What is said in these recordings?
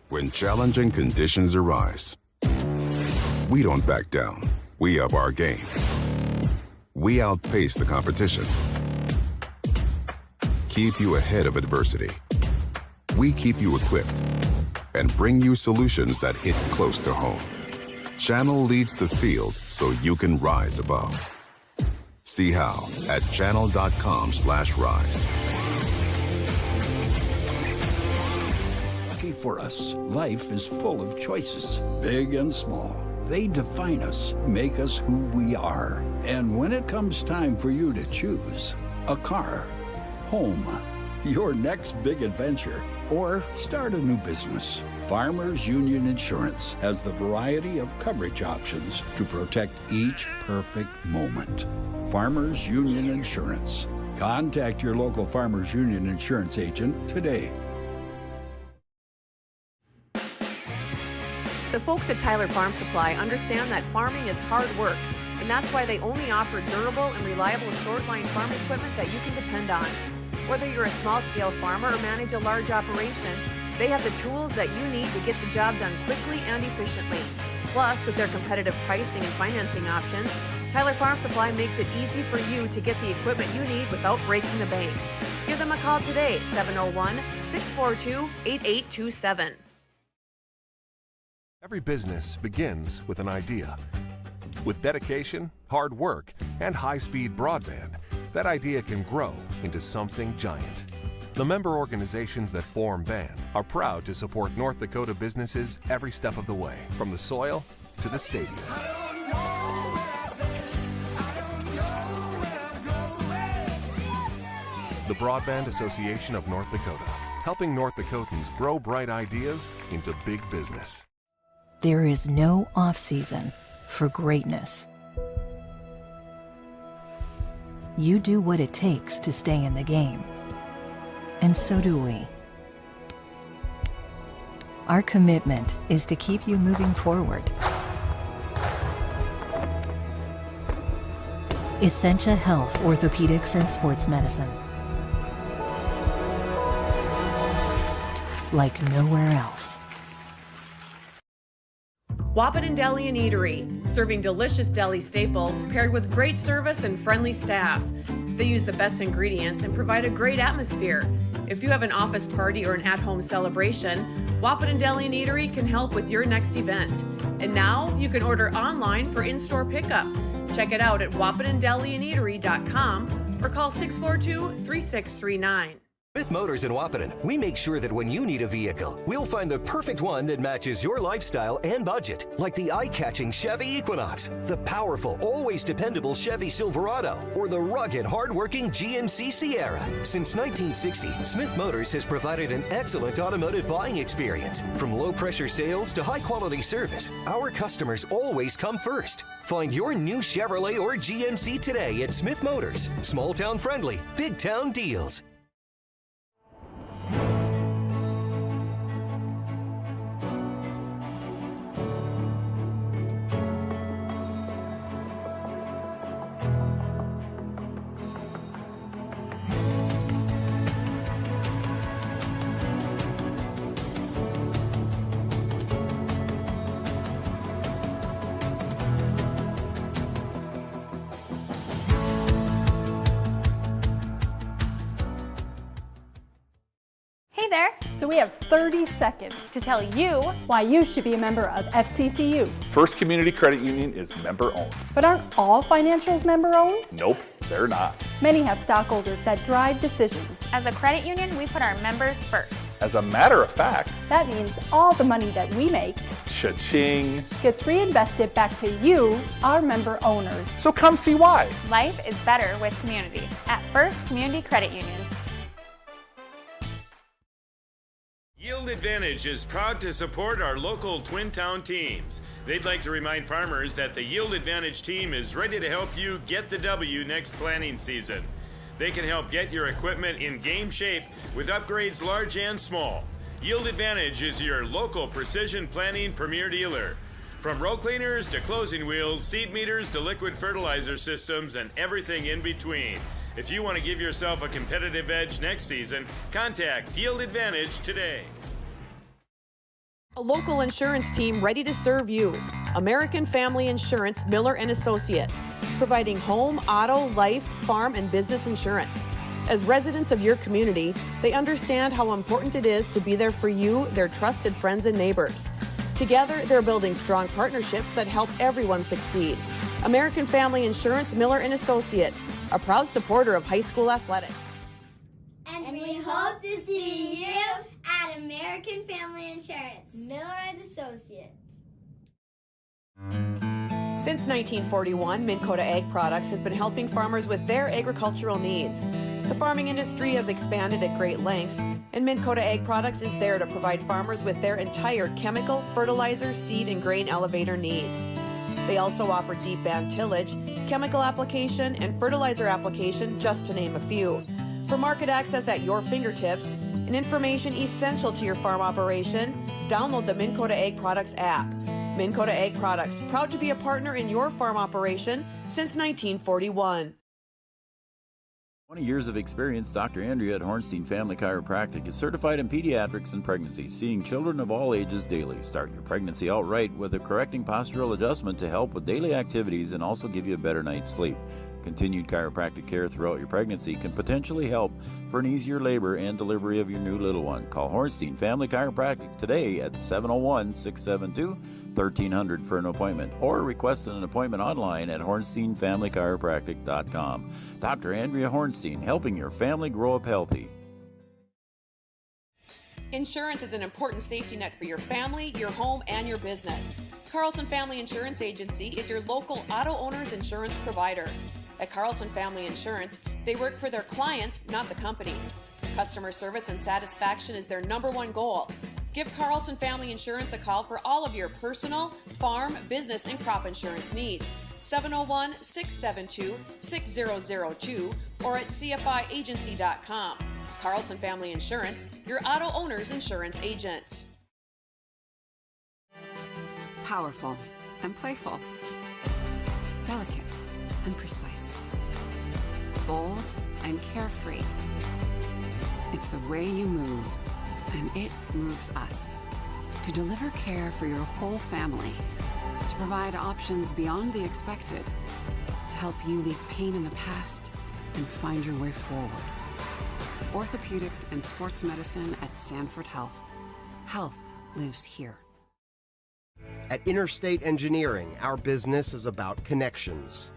When challenging conditions arise, we don't back down. We up our game. We outpace the competition. Keep you ahead of adversity. We keep you equipped and bring you solutions that hit close to home. Channel leads the field so you can rise above. See how at channel.com/rise. Lucky for us, life is full of choices, big and small. They define us, make us who we are. And when it comes time for you to choose, a car, home, your next big adventure, or start a new business, Farmers Union Insurance has the variety of coverage options to protect each perfect moment. Farmers Union Insurance. Contact your local Farmers Union Insurance agent today. The folks at Tyler Farm Supply understand that farming is hard work, and that's why they only offer durable and reliable short-line farm equipment that you can depend on. Whether you're a small-scale farmer or manage a large operation, they have the tools that you need to get the job done quickly and efficiently. Plus, with their competitive pricing and financing options, Tyler Farm Supply makes it easy for you to get the equipment you need without breaking the bank. Give them a call today, 701-642-8827. Every business begins with an idea. With dedication, hard work, and high-speed broadband, that idea can grow into something giant. The member organizations that form BAND are proud to support North Dakota businesses every step of the way, from the soil to the stadium. The Broadband Association of North Dakota, helping North Dakotans grow bright ideas into big business. There is no off-season for greatness. You do what it takes to stay in the game. And so do we. Our commitment is to keep you moving forward. Essentia Health Orthopedics and Sports Medicine. Like nowhere else. Wahpeton Deli and Eatery, serving delicious deli staples paired with great service and friendly staff. They use the best ingredients and provide a great atmosphere. If you have an office party or an at-home celebration, Wahpeton Deli and Eatery can help with your next event. And now you can order online for in-store pickup. Check it out at wahpetondeliandeatery.com or call 642-3639. With Motors in Wahpeton, we make sure that when you need a vehicle, we'll find the perfect one that matches your lifestyle and budget. Like the eye-catching Chevy Equinox, the powerful, always dependable Chevy Silverado, or the rugged, hard-working GMC Sierra. Since 1960, Smith Motors has provided an excellent automotive buying experience. From low-pressure sales to high-quality service, our customers always come first. Find your new Chevrolet or GMC today at Smith Motors. Small-town friendly, big-town deals. Hey there! So we have 30 seconds to tell you why you should be a member of FCCU. First Community Credit Union is member-owned. But aren't all financials member-owned? Nope, they're not. Many have stockholders that drive decisions. As a credit union, we put our members first. As a matter of fact, that means all the money that we make cha-ching gets reinvested back to you, our member owners. So come see why. Life is better with community at First Community Credit Union. Yield Advantage is proud to support our local Twin Town teams. They'd like to remind farmers that the Yield Advantage team is ready to help you get the W next planting season. They can help get your equipment in game shape with upgrades large and small. Yield Advantage is your local precision planting premier dealer. From row cleaners to closing wheels, seed meters to liquid fertilizer systems, and everything in between. If you want to give yourself a competitive edge next season, contact Yield Advantage today. A local insurance team ready to serve you. American Family Insurance, Miller & Associates, providing home, auto, life, farm, and business insurance. As residents of your community, they understand how important it is to be there for you, their trusted friends and neighbors. Together, they're building strong partnerships that help everyone succeed. American Family Insurance, Miller & Associates, a proud supporter of high school athletics. And we hope to see you at American Family Insurance, Miller & Associates. Since 1941, Minn Kota Ag Products has been helping farmers with their agricultural needs. The farming industry has expanded at great lengths, and Minn Kota Ag Products is there to provide farmers with their entire chemical, fertilizer, seed, and grain elevator needs. They also offer deep band tillage, chemical application, and fertilizer application, just to name a few. For market access at your fingertips and information essential to your farm operation, download the Minn Kota Ag Products app. Minn Kota Ag Products, proud to be a partner in your farm operation since 1941. 20 years of experience, Dr. Andrea at Hornstein Family Chiropractic is certified in pediatrics and pregnancy, seeing children of all ages daily. Start your pregnancy out right with a correcting postural adjustment to help with daily activities and also give you a better night's sleep. Continued chiropractic care throughout your pregnancy can potentially help for an easier labor and delivery of your new little one. Call Hornstein Family Chiropractic today at 701-672-1300 for an appointment, or request an appointment online at hornsteinfamilychiropractic.com. Dr. Andrea Hornstein, helping your family grow up healthy. Insurance is an important safety net for your family, your home, and your business. Carlson Family Insurance Agency is your local auto owner's insurance provider. At Carlson Family Insurance, they work for their clients, not the companies. Customer service and satisfaction is their #1 goal. Give Carlson Family Insurance a call for all of your personal, farm, business, and crop insurance needs. 701-672-6002 or at cfiagency.com. Carlson Family Insurance, your auto owner's insurance agent. Powerful and playful. Delicate and precise. Bold and carefree. It's the way you move, and it moves us. To deliver care for your whole family. To provide options beyond the expected. To help you leave pain in the past and find your way forward. Orthopedics and sports medicine at Sanford Health. Health lives here. At Interstate Engineering, our business is about connections.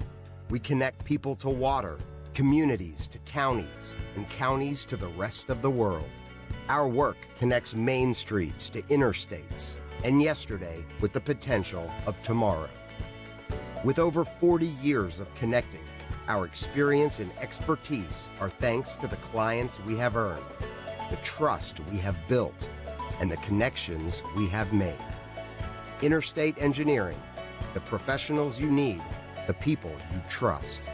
We connect people to water, communities to counties, and counties to the rest of the world. Our work connects main streets to interstates, and yesterday with the potential of tomorrow. With over 40 years of connecting, our experience and expertise are thanks to the clients we have earned, the trust we have built, and the connections we have made. Interstate Engineering, the professionals you need, the people you trust.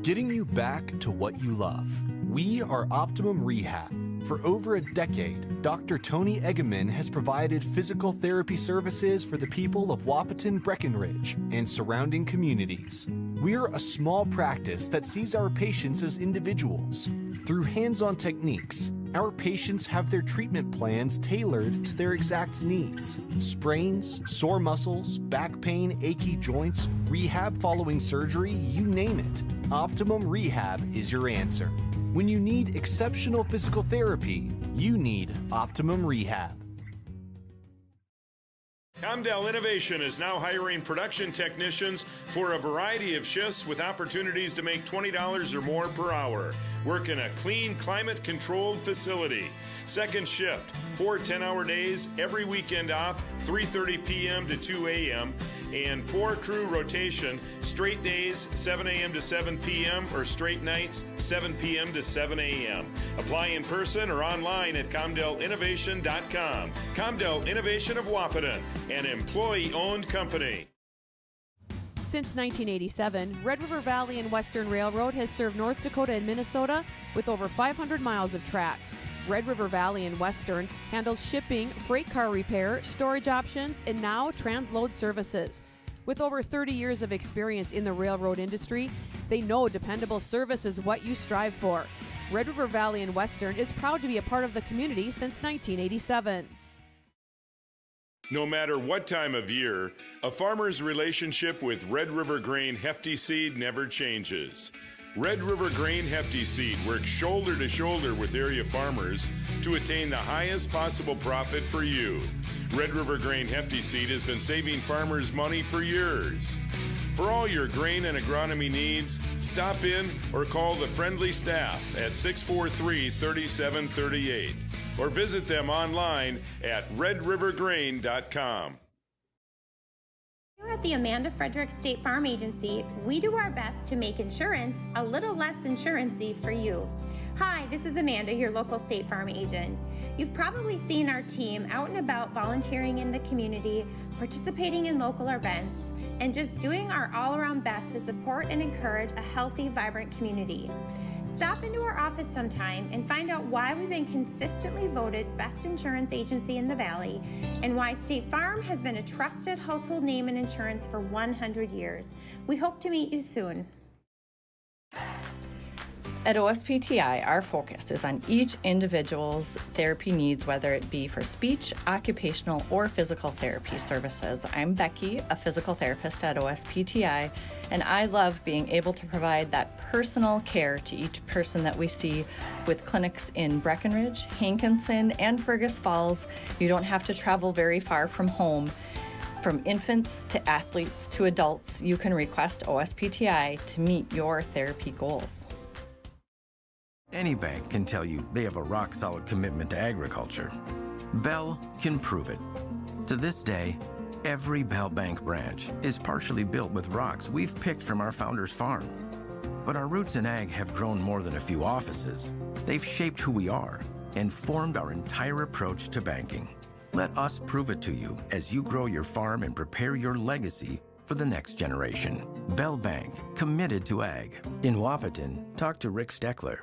Getting you back to what you love. We are Optimum Rehab. For over a decade, Dr. Tony Eggeman has provided physical therapy services for the people of Wahpeton, Breckenridge, and surrounding communities. We're a small practice that sees our patients as individuals. Through hands-on techniques, our patients have their treatment plans tailored to their exact needs. Sprains, sore muscles, back pain, achy joints, rehab following surgery, you name it. Optimum Rehab is your answer. When you need exceptional physical therapy, you need Optimum Rehab. Comdell Innovation is now hiring production technicians for a variety of shifts with opportunities to make $20 or more per hour. Work in a clean, climate-controlled facility. Second shift, 4 10-hour days, every weekend off, 3:30 p.m. to 2 a.m., and 4-crew rotation, straight days, 7 a.m. to 7 p.m., or straight nights, 7 p.m. to 7 a.m. Apply in person or online at ComdellInnovation.com. Comdell Innovation of Wahpeton, an employee-owned company. Since 1987, Red River Valley and Western Railroad has served North Dakota and Minnesota with over 500 miles of track. Red River Valley and Western handles shipping, freight car repair, storage options, and now transload services. With over 30 years of experience in the railroad industry, they know dependable service is what you strive for. Red River Valley and Western is proud to be a part of the community since 1987. No matter what time of year, a farmer's relationship with Red River Grain Hefty Seed never changes. Red River Grain Hefty Seed works shoulder to shoulder with area farmers to attain the highest possible profit for you. Red River Grain Hefty Seed has been saving farmers money for years. For all your grain and agronomy needs, stop in or call the friendly staff at 643-3738 or visit them online at redrivergrain.com. Here at the Amanda Frederick State Farm Agency, we do our best to make insurance a little less insurance-y for you. Hi, this is Amanda, your local State Farm agent. You've probably seen our team out and about volunteering in the community, participating in local events, and just doing our all-around best to support and encourage a healthy, vibrant community. Stop into our office sometime and find out why we've been consistently voted best insurance agency in the Valley and why State Farm has been a trusted household name in insurance for 100 years. We hope to meet you soon. At OSPTI, our focus is on each individual's therapy needs, whether it be for speech, occupational, or physical therapy services. I'm Becky, a physical therapist at OSPTI, and I love being able to provide that personal care to each person that we see with clinics in Breckenridge, Hankinson, and Fergus Falls. You don't have to travel very far from home. From infants to athletes to adults, you can request OSPTI to meet your therapy goals. Any bank can tell you they have a rock-solid commitment to agriculture. Bell can prove it. To this day, every Bell Bank branch is partially built with rocks we've picked from our founder's farm. But our roots in ag have grown more than a few offices. They've shaped who we are and formed our entire approach to banking. Let us prove it to you as you grow your farm and prepare your legacy for the next generation. Bell Bank, committed to ag. In Wahpeton, talk to Rick Steckler.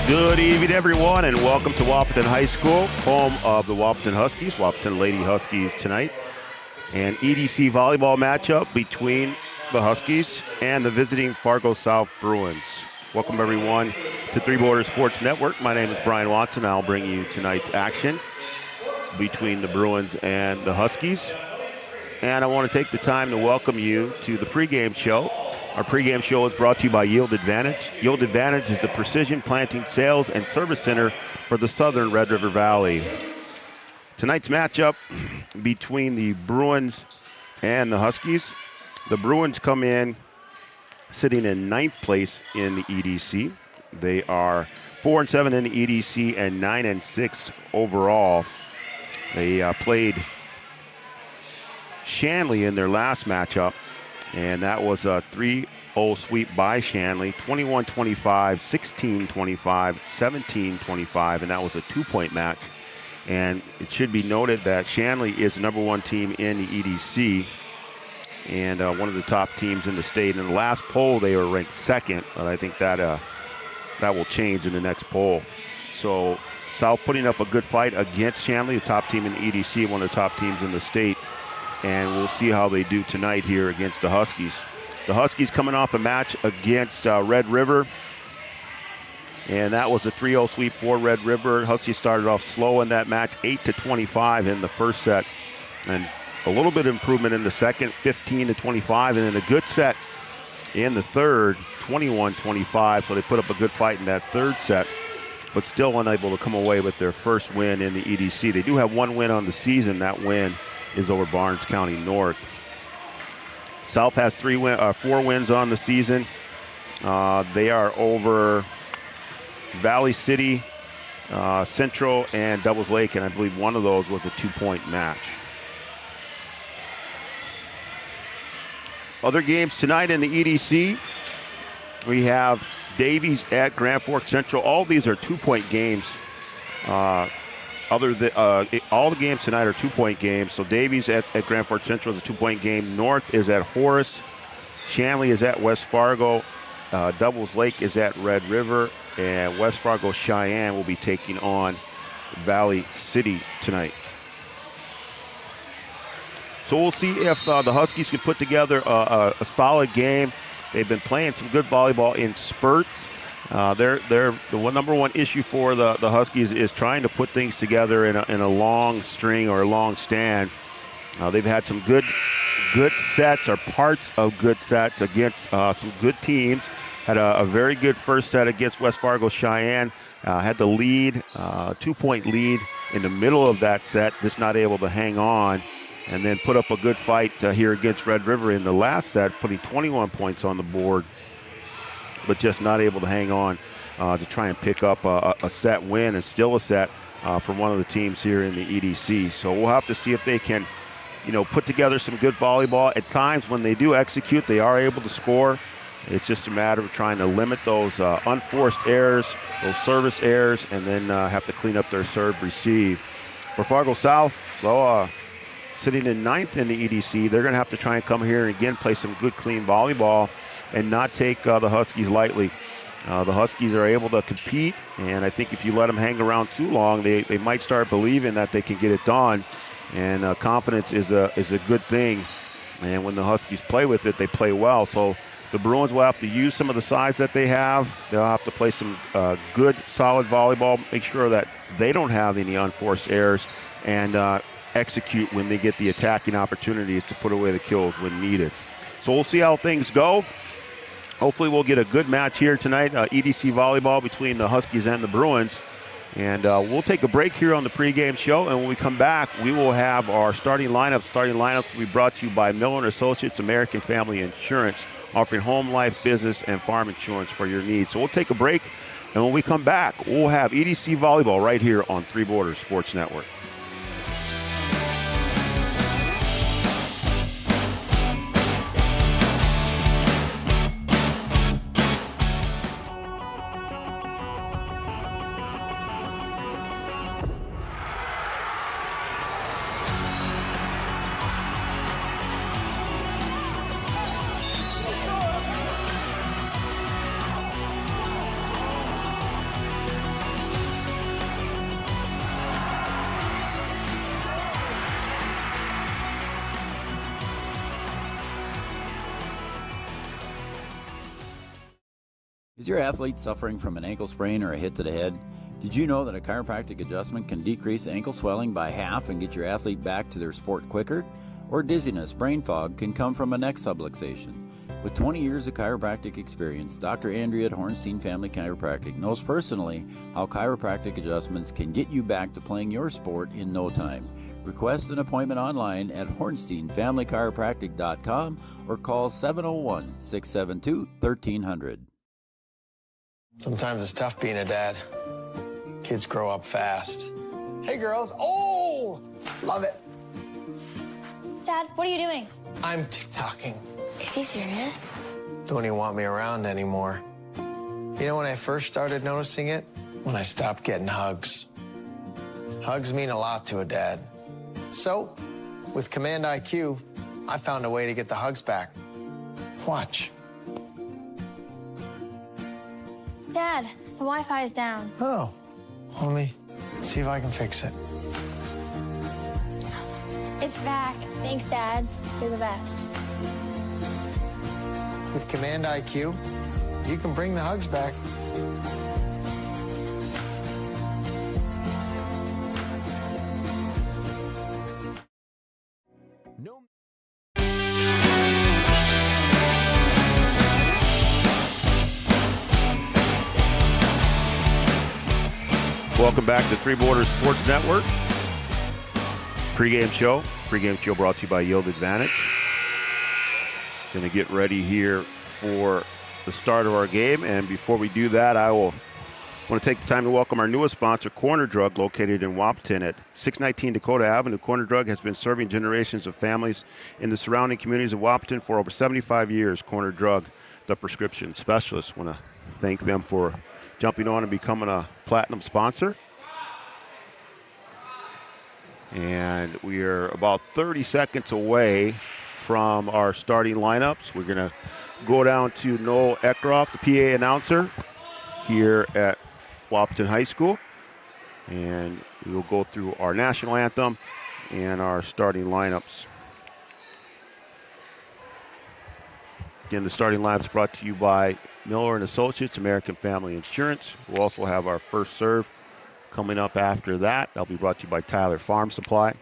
Good evening, everyone, and welcome to Wahpeton High School, home of the Wahpeton Huskies, Wahpeton Lady Huskies tonight. An EDC volleyball matchup between the Huskies and the visiting Fargo South Bruins. Welcome, everyone, to Three Borders Sports Network. My name is Brian Watson. I'll bring you tonight's action between the Bruins and the Huskies. And I want to take the time to welcome you to the pregame show. Our pregame show is brought to you by Yield Advantage. Yield Advantage is the precision planting sales and service center for the southern Red River Valley. Tonight's matchup between the Bruins and the Huskies. The Bruins come in sitting in 9th place in the EDC. They are 4-7 in the EDC and 9-6 overall. They played Shanley in their last matchup, and that was a 3-0 sweep by Shanley, 21-25, 16-25, 17-25, and that was a 2-point match. And it should be noted that Shanley is the number one team in the EDC and one of the top teams in the state. In the last poll, they were ranked second, but I think that will change in the next poll. So South putting up a good fight against Shanley, the top team in the EDC, one of the top teams in the state. And we'll see how they do tonight here against the Huskies. The Huskies coming off a match against Red River, and that was a 3-0 sweep for Red River. Huskies started off slow in that match, 8-25 in the first set, and a little bit of improvement in the second, 15-25, and then a good set in the third, 21-25. So they put up a good fight in that third set, but still unable to come away with their first win in the EDC. They do have one win on the season. That win is over Barnes County North. South has 4 wins on the season. They are over Valley City, Central, and Devils Lake, and I believe one of those was a 2-point match. Other games tonight in the EDC, we have Davies at Grand Forks Central. All these are 2-point games. All the games tonight are 2-point games. So Davies at Grand Forks Central is a 2-point game. North is at Horace. Shanley is at West Fargo. Devils Lake is at Red River. and West Fargo Cheyenne will be taking on Valley City tonight. So we'll see if the Huskies can put together a solid game. They've been playing some good volleyball in spurts. The number one issue for the Huskies is trying to put things together in a long string or a long stand. They've had some good sets or parts of good sets against some good teams. Had a very good first set against West Fargo Cheyenne. Had the lead, 2-point lead in the middle of that set, just not able to hang on. And then put up a good fight here against Red River in the last set, putting 21 points on the board, but just not able to hang on to try and pick up a set win and still a set from one of the teams here in the EDC. So we'll have to see if they can, put together some good volleyball. At times when they do execute, they are able to score. It's just a matter of trying to limit those unforced errors, those service errors, and then have to clean up their serve receive. For Fargo South, well, sitting in 9th in the EDC, they're going to have to try and come here and again play some good, clean volleyball and not take the Huskies lightly. The Huskies are able to compete, and I think if you let them hang around too long, they might start believing that they can get it done. And confidence is a good thing. And when the Huskies play with it, they play well. So the Bruins will have to use some of the size that they have. They'll have to play some good, solid volleyball, make sure that they don't have any unforced errors, and execute when they get the attacking opportunities to put away the kills when needed. So we'll see how things go. Hopefully we'll get a good match here tonight, EDC volleyball between the Huskies and the Bruins. And we'll take a break here on the pregame show, and when we come back, we will have our starting lineup. Starting lineups will be brought to you by Miller & Associates American Family Insurance, offering home, life, business, and farm insurance for your needs. So we'll take a break, and when we come back, we'll have EDC volleyball right here on Three Borders Sports Network. Is your athlete suffering from an ankle sprain or a hit to the head? Did you know that a chiropractic adjustment can decrease ankle swelling by half and get your athlete back to their sport quicker? Or dizziness, brain fog can come from a neck subluxation. With 20 years of chiropractic experience, Dr. Andrea at Hornstein Family Chiropractic knows personally how chiropractic adjustments can get you back to playing your sport in no time. Request an appointment online at hornsteinfamilychiropractic.com or call 701-672-1300. Sometimes it's tough being a dad. Kids grow up fast. Hey, girls. Oh, love it. Dad, what are you doing? I'm TikToking. Is he serious? Don't even want me around anymore. You know when I first started noticing it? When I stopped getting hugs. Hugs mean a lot to a dad. So, with Command IQ, I found a way to get the hugs back. Watch. Dad, the Wi-Fi is down. Oh, let me see if I can fix it. It's back. Thanks, Dad. You're the best. With Command IQ, you can bring the hugs back. Welcome back to Three Borders Sports Network. Pre-game show brought to you by Yield Advantage. Going to get ready here for the start of our game, and before we do that, I want to take the time to welcome our newest sponsor, Corner Drug, located in Wahpeton at 619 Dakota Avenue. Corner Drug has been serving generations of families in the surrounding communities of Wahpeton for over 75 years. Corner Drug, the prescription specialist. Want to thank them for jumping on and becoming a platinum sponsor. And we are about 30 seconds away from our starting lineups. We're going to go down to Noel Eckroff, the PA announcer. here at Wahpeton High School. And we will go through our national anthem and our starting lineups. Again, the starting lineup is brought to you by Miller & Associates, American Family Insurance. We'll also have our first serve coming up after that. That'll be brought to you by Tyler Farm Supply. So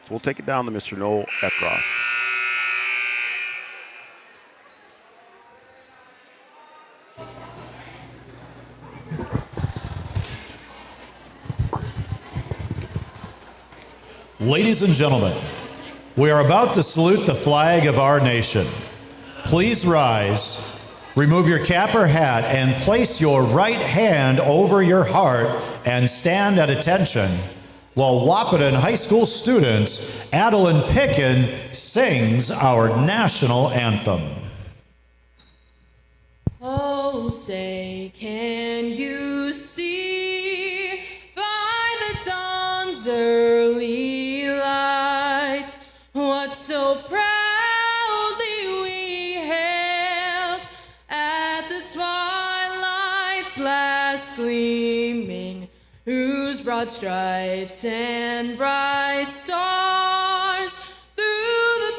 we'll take it down to Mr. Noel Eckross. Ladies and gentlemen, we are about to salute the flag of our nation. Please rise, remove your cap or hat, and place your right hand over your heart and stand at attention while Wahpeton High School student Adeline Picken sings our national anthem. Oh, say, can you see by the dawn's early light what so proudly we hailed at the twilight's last gleaming, whose broad stripes and bright stars through the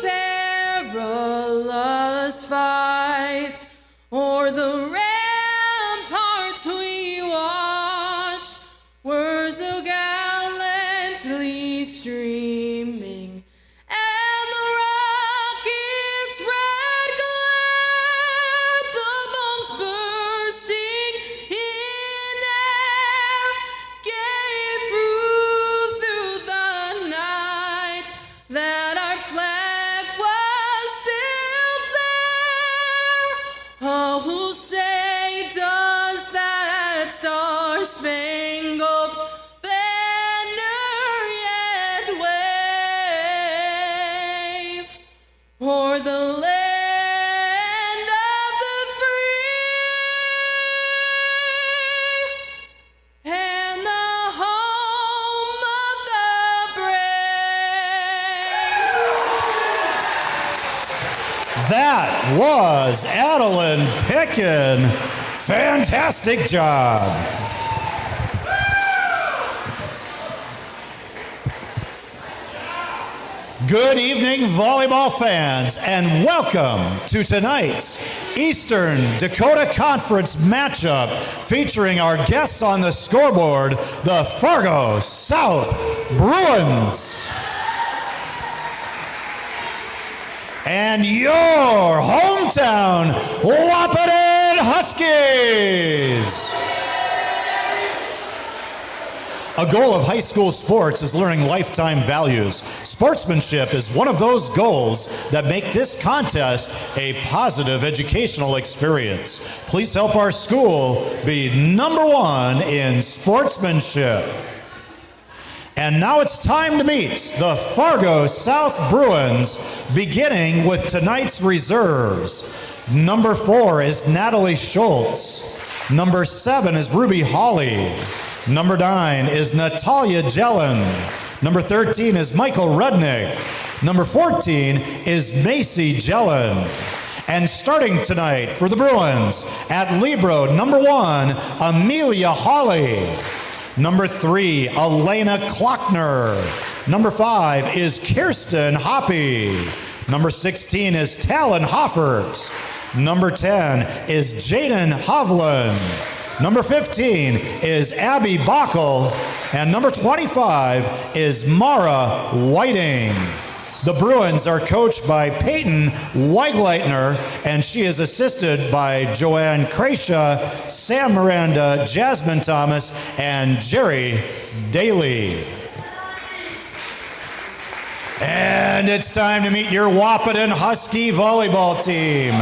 perilous fight o'er the ramparts we watched were so gallantly streaming, and the rocket's red glare, the bombs bursting in air, gave proof through the night that our flag was still there. Oh, who say does that star-spangled banner yet wave o'er the land of the free and the home of the brave? That was Adeline Picken. Fantastic job. Good evening, volleyball fans, and welcome to tonight's Eastern Dakota Conference matchup featuring our guests on the scoreboard, the Fargo South Bruins. And your hometown Wahpeton Huskies. A goal of high school sports is learning lifetime values. Sportsmanship is one of those goals that make this contest a positive educational experience. Please help our school be #1 in sportsmanship. And now it's time to meet the Fargo South Bruins, beginning with tonight's reserves. Number 4 is Natalie Schultz. Number 7 is Ruby Hawley. Number 9 is Natalia Jelen. Number 13 is Michael Rudnick. Number 14 is Macy Jelen. And starting tonight for the Bruins at Libero, number 1, Amelia Hawley. Number 3, Elena Klockner. Number 5 is Kirsten Hoppy. Number 16 is Talon Hoffert. Number 10 is Jaden Hovland. Number 15 is Abby Bockel. And number 25 is Mara Whiting. The Bruins are coached by Peyton Weigleitner, and she is assisted by Joanne Kreisha, Sam Miranda, Jasmine Thomas, and Jerry Daly. And it's time to meet your Wahpeton Husky volleyball team.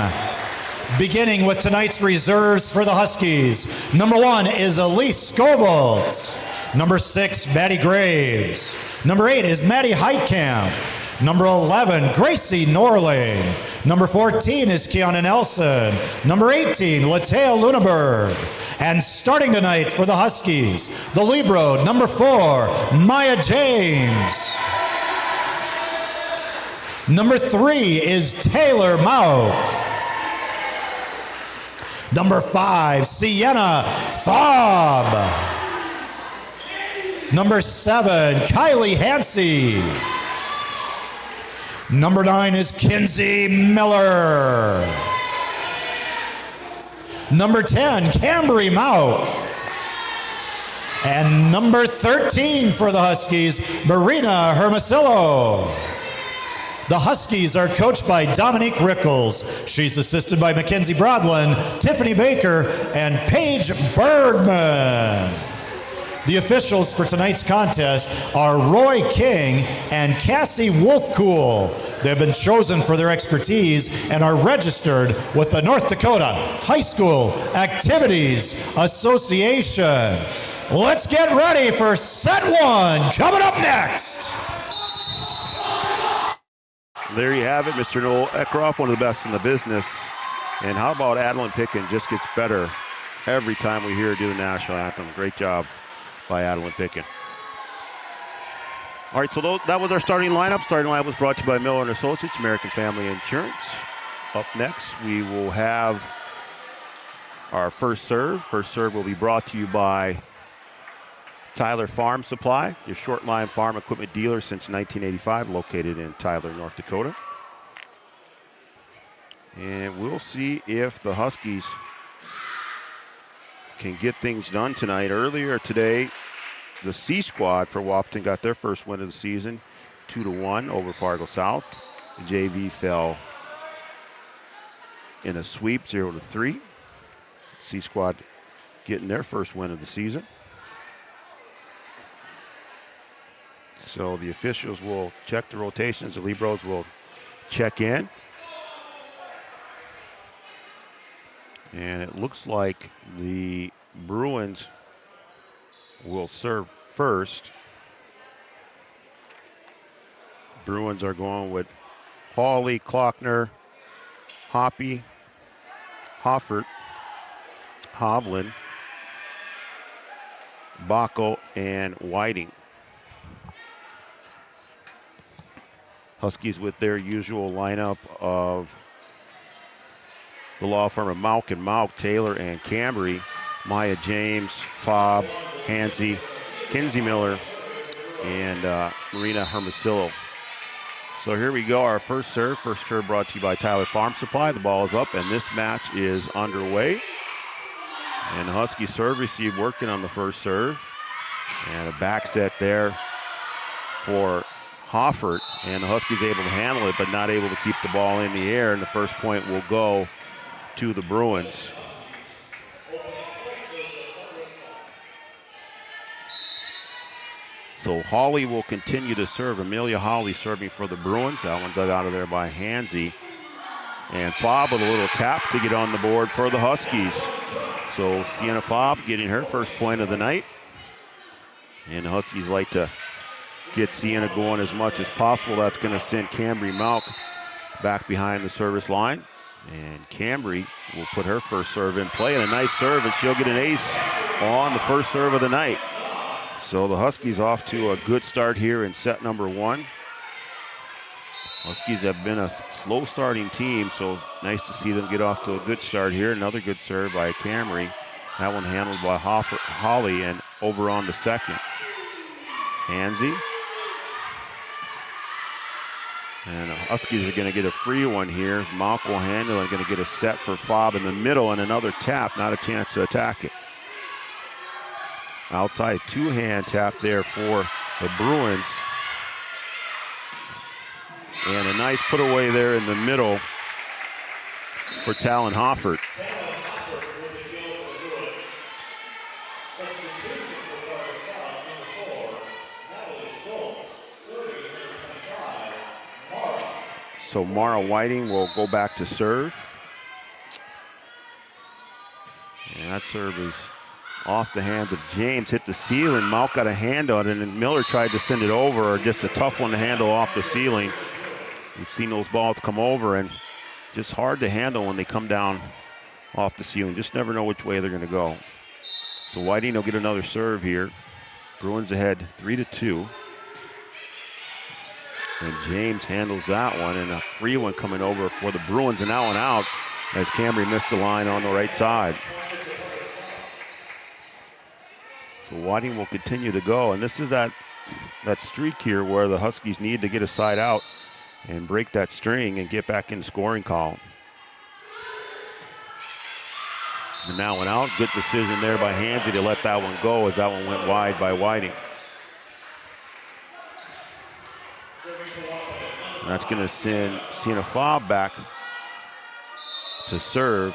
Beginning with tonight's reserves for the Huskies. Number 1 is Elise Scovilles. Number 6, Maddie Graves. Number 8 is Maddie Heitkamp. Number 11, Gracie Norling. Number 14 is Kiana Nelson. Number 18, Latea Luneberg. And starting tonight for the Huskies, the Libero, number 4, Maya James. Number 3 is Taylor Mauk. Number 5, Sienna Fobb. Number 7, Kylie Hansey. Number 9 is Kinsey Miller. Number 10, Cambry Mauk. And number 13 for the Huskies, Marina Hermosillo. The Huskies are coached by Dominique Rickles. She's assisted by Mackenzie Broadland, Tiffany Baker, and Paige Bergman. The officials for tonight's contest are Roy King and Cassie Wolfcool. They've been chosen for their expertise and are registered with the North Dakota High School Activities Association. Let's get ready for set 1, coming up next. There you have it, Mr. Noel Eckroff, one of the best in the business. And how about Adeline Picken? Just gets better every time we hear her do the national anthem. Great job by Adeline Picken. All right, so that was our starting lineup. Starting lineup was brought to you by Miller & Associates, American Family Insurance. Up next, we will have our first serve. First serve will be brought to you by Tyler Farm Supply, your short line farm equipment dealer since 1985, located in Tyler, North Dakota. And we'll see if the Huskies can get things done tonight. Earlier today, the C squad for Wahpeton got their first win of the season, 2-1 over Fargo South. The JV fell in a sweep, 0-3. C squad getting their first win of the season. So the officials will check the rotations. The Libros will check in. And it looks like the Bruins will serve first. Bruins are going with Hawley, Klockner, Hoppy, Hoffert, Hovland, Bacco, and Whiting. Huskies with their usual lineup of the law firm of Mauk and Mauk, Taylor and Cambry, Maya James, Fobb, Hansey, Kinsey Miller, and Marina Hermosillo. So here we go, our first serve. First serve brought to you by Tyler Farm Supply. The ball is up, and this match is underway. And the Husky serve receive working on the first serve. And a back set there for Hoffert, and the Huskies able to handle it, but not able to keep the ball in the air, and the first point will go to the Bruins. So Hawley will continue to serve. Amelia Hawley serving for the Bruins. That one dug out of there by Hansey. And Fobb with a little tap to get on the board for the Huskies. So Sienna Fobb getting her first point of the night. And the Huskies like to get Sienna going as much as possible. That's going to send Cambry Mauk back behind the service line. And Cambry will put her first serve in play. And a nice serve, and she'll get an ace on the first serve of the night. So the Huskies off to a good start here in set number 1. Huskies have been a slow starting team, so it's nice to see them get off to a good start here. Another good serve by Cambry. That one handled by Hawley, and over on the second. Hansey. And the Huskies are going to get a free one here. Mauk will handle and going to get a set for Fobb in the middle, and another tap, not a chance to attack it. Outside two-hand tap there for the Bruins. And a nice put away there in the middle for Talon Hoffert. So Mara Whiting will go back to serve. And that serve is off the hands of James, hit the ceiling. Mauk got a hand on it, and Miller tried to send it over. Just a tough one to handle off the ceiling. We've seen those balls come over, and just hard to handle when they come down off the ceiling. Just never know which way they're going to go. So Whiting will get another serve here. Bruins ahead 3-2. And James handles that one, and a free one coming over for the Bruins, and that one out. as Cambry missed the line on the right side. So Whiting will continue to go, and this is that streak here where the Huskies need to get a side out and break that string and get back in the scoring column. And that one out. Good decision there by Hansy to let that one go as that one went wide by Whiting. And that's going to send Sienna Fobb back to serve.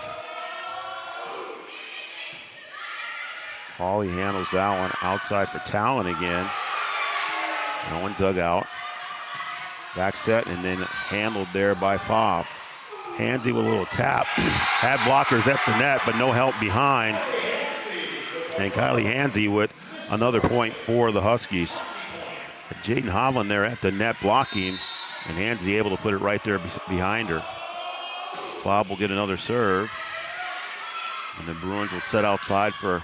Hawley handles that one outside for Talon again. That one dug out. Back set and then handled there by Fobb. Hansy with a little tap. Had blockers at the net, but no help behind. And Kylie Hansy with another point for the Huskies. Jaden Hovland there at the net blocking, and Hansy able to put it right there behind her. Fobb will get another serve. And the Bruins will set outside for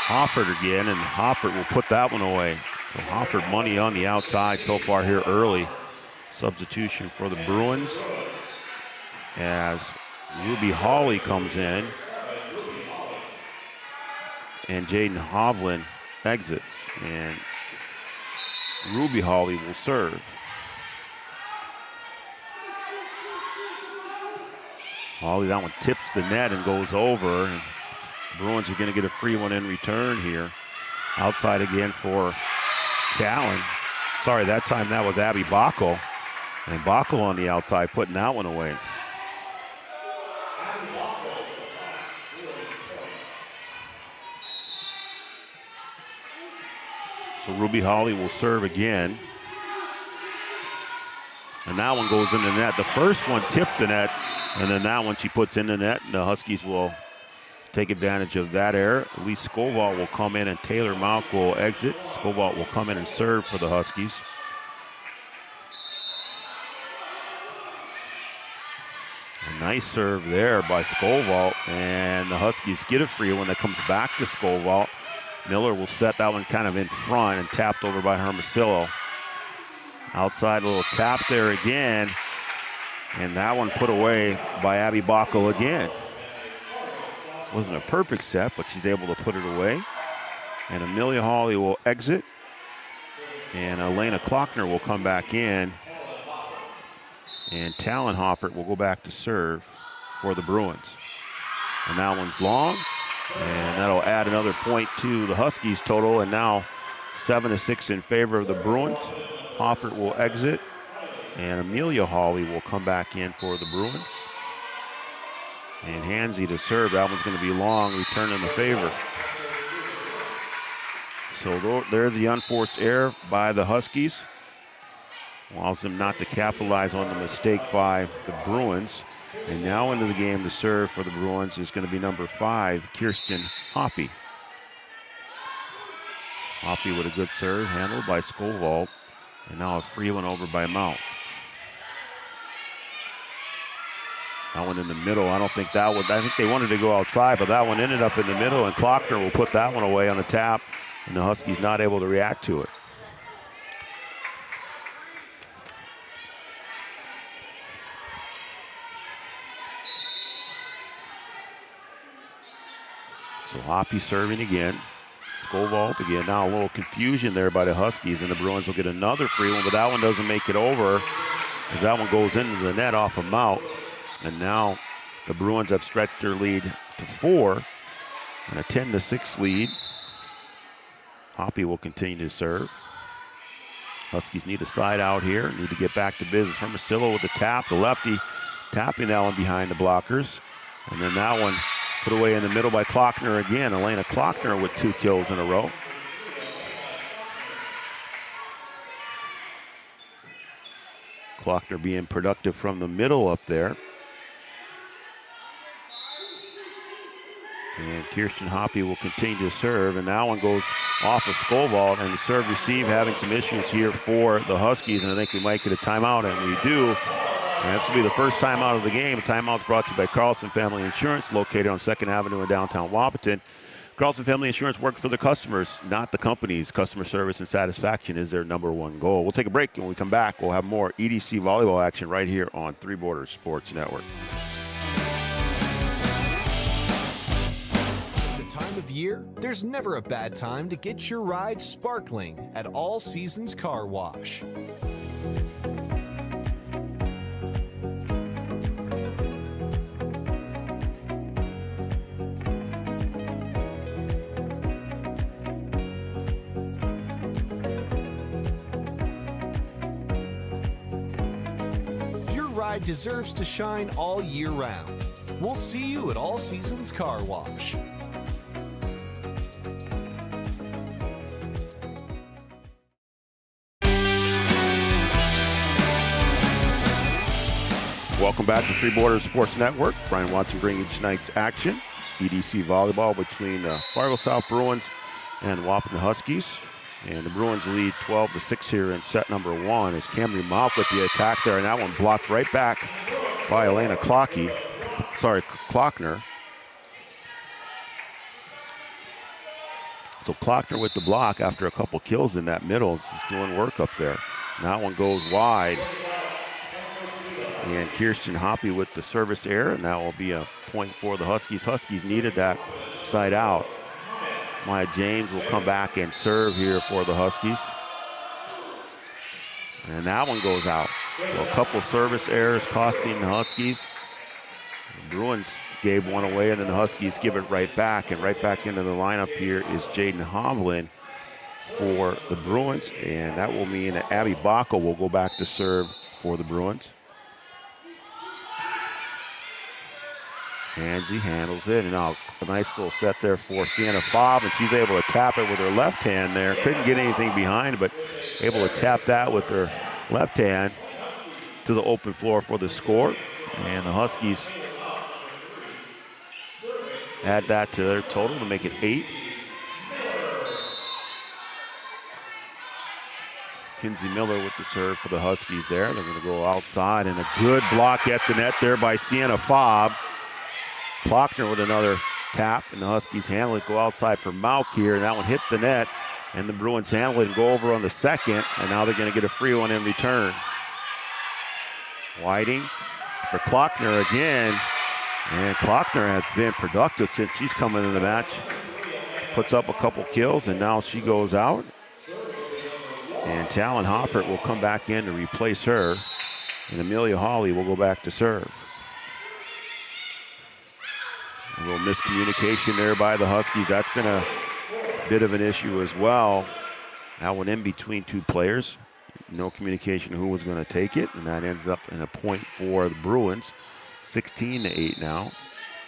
Hofford again, and Hofford will put that one away. So Hofford money on the outside so far here early. Substitution for the Bruins as Ruby Hawley comes in and Jaden Hovland exits, and Ruby Hawley will serve. Hawley, that one tips the net and goes over. And Bruins are going to get a free one in return here. Outside again for Talon. Sorry, that time that was Abby Bockel. And Bockel on the outside putting that one away. So Ruby Hawley will serve again. And that one goes in the net. The first one tipped the net, and then that one she puts in the net, and the Huskies will take advantage of that error. Lee Skovall will come in and Taylor Malk will exit. Skovall will come in and serve for the Huskies. A nice serve there by Skovall, and the Huskies get a free one that comes back to Skovall. Miller will set that one kind of in front and tapped over by Hermosillo. Outside a little tap there again, and that one put away by Abby Bockel again. Wasn't a perfect set, but she's able to put it away. And Amelia Hawley will exit, and Elena Klockner will come back in. And Talon Hoffert will go back to serve for the Bruins. And that one's long, and that'll add another point to the Huskies total, and now 7-6 in favor of the Bruins. Hoffert will exit, and Amelia Hawley will come back in for the Bruins. And Hansy to serve. That one's going to be long, returning the favor. So there's the unforced error by the Huskies. Allows them not to capitalize on the mistake by the Bruins. And now into the game to serve for the Bruins is going to be number 5, Kirsten Hoppe. Hoppe with a good serve, handled by Skovall. And now a free one over by Mount. That one in the middle. I think they wanted to go outside, but that one ended up in the middle, and Klockner will put that one away on the tap, and the Huskies not able to react to it. So Hoppe serving again. Skovall again. Now a little confusion there by the Huskies, and the Bruins will get another free one, but that one doesn't make it over as that one goes into the net off of Mount. And now the Bruins have stretched their lead to 4 and a 10-6 lead. Hoppe will continue to serve. Huskies need a side out here, need to get back to business. Hermosillo with the tap, the lefty tapping that one behind the blockers. And then that one put away in the middle by Klockner again. Elena Klockner with 2 kills in a row. Klockner being productive from the middle up there. And Kirsten Hoppe will continue to serve, and that one goes off of Skovall, and the serve receive having some issues here for the Huskies, and I think we might get a timeout, and we do. And this will be the first timeout of the game. The timeout's brought to you by Carlson Family Insurance, located on 2nd Avenue in downtown Wahpeton. Carlson Family Insurance works for the customers, not the companies. Customer service and satisfaction is their #1 goal. We'll take a break, and when we come back, we'll have more EDC volleyball action right here on Three Borders Sports Network. year, there's never a bad time to get your ride sparkling at All Seasons Car Wash. Your ride deserves to shine all year round. We'll see you at All Seasons Car Wash. Welcome back to Three Borders Sports Network. Brian Watson bringing each night's action. EDC volleyball between the Fargo South Bruins and Wahpeton Huskies. And the Bruins lead 12-6 here in set number 1 as Camry Malk with the attack there, and that one blocked right back by Elena Klockner. So Klockner with the block after a couple kills in that middle. She's doing work up there. And that one goes wide. And Kirsten Hoppe with the service error, and that will be a point for the Huskies. Huskies needed that side out. Maya James will come back and serve here for the Huskies. And that one goes out. So a couple service errors costing the Huskies. The Bruins gave one away, and then the Huskies give it right back. And right back into the lineup here is Jaden Hovland for the Bruins. And that will mean that Abby Bacco will go back to serve for the Bruins. Hansie handles it, and now a nice little set there for Sienna Fobb, and she's able to tap it with her left hand there. Couldn't get anything behind, but able to tap that with her left hand to the open floor for the score. And the Huskies add that to their total to make it 8. Kinsey Miller with the serve for the Huskies there. They're going to go outside, and a good block at the net there by Sienna Fobb. Klockner with another tap, and the Huskies handle it, go outside for Malk here, and that one hit the net, and the Bruins handle it and go over on the second, and now they're going to get a free one in return. Whiting for Klockner again, and Klockner has been productive since she's come into the match. Puts up a couple kills, and now she goes out, and Talon Hoffert will come back in to replace her, and Amelia Hawley will go back to serve. A little miscommunication there by the Huskies. That's been a bit of an issue as well. That one in between two players. No communication who was going to take it, and that ends up in a point for the Bruins. 16-8 now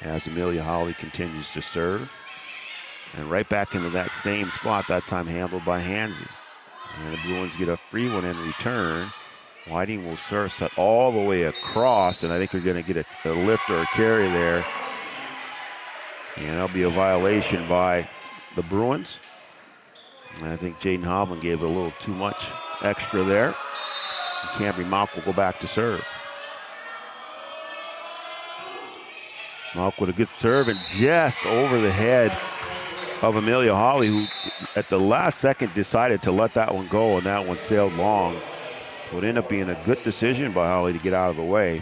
as Amelia Hawley continues to serve. And right back into that same spot, that time handled by Hansie. And the Bruins get a free one in return. Whiting will serve set all the way across, and I think they're going to get a lift or a carry there. And that'll be a violation by the Bruins. And I think Jaden Hovland gave it a little too much extra there. And Camry Malk will go back to serve. Malk with a good serve and just over the head of Amelia Hawley, who at the last second decided to let that one go, and that one sailed long. So it ended up being a good decision by Hawley to get out of the way.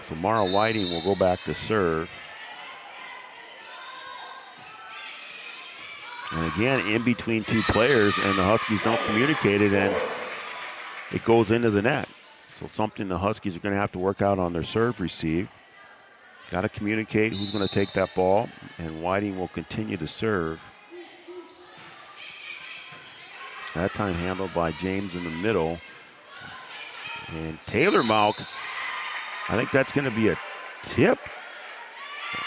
So Mara Whiting will go back to serve. And again, in between two players, and the Huskies don't communicate it, and it goes into the net. So something the Huskies are going to have to work out on their serve receive. Got to communicate who's going to take that ball, and Whiting will continue to serve. That time handled by James in the middle. And Taylor Malk, I think that's going to be a tip,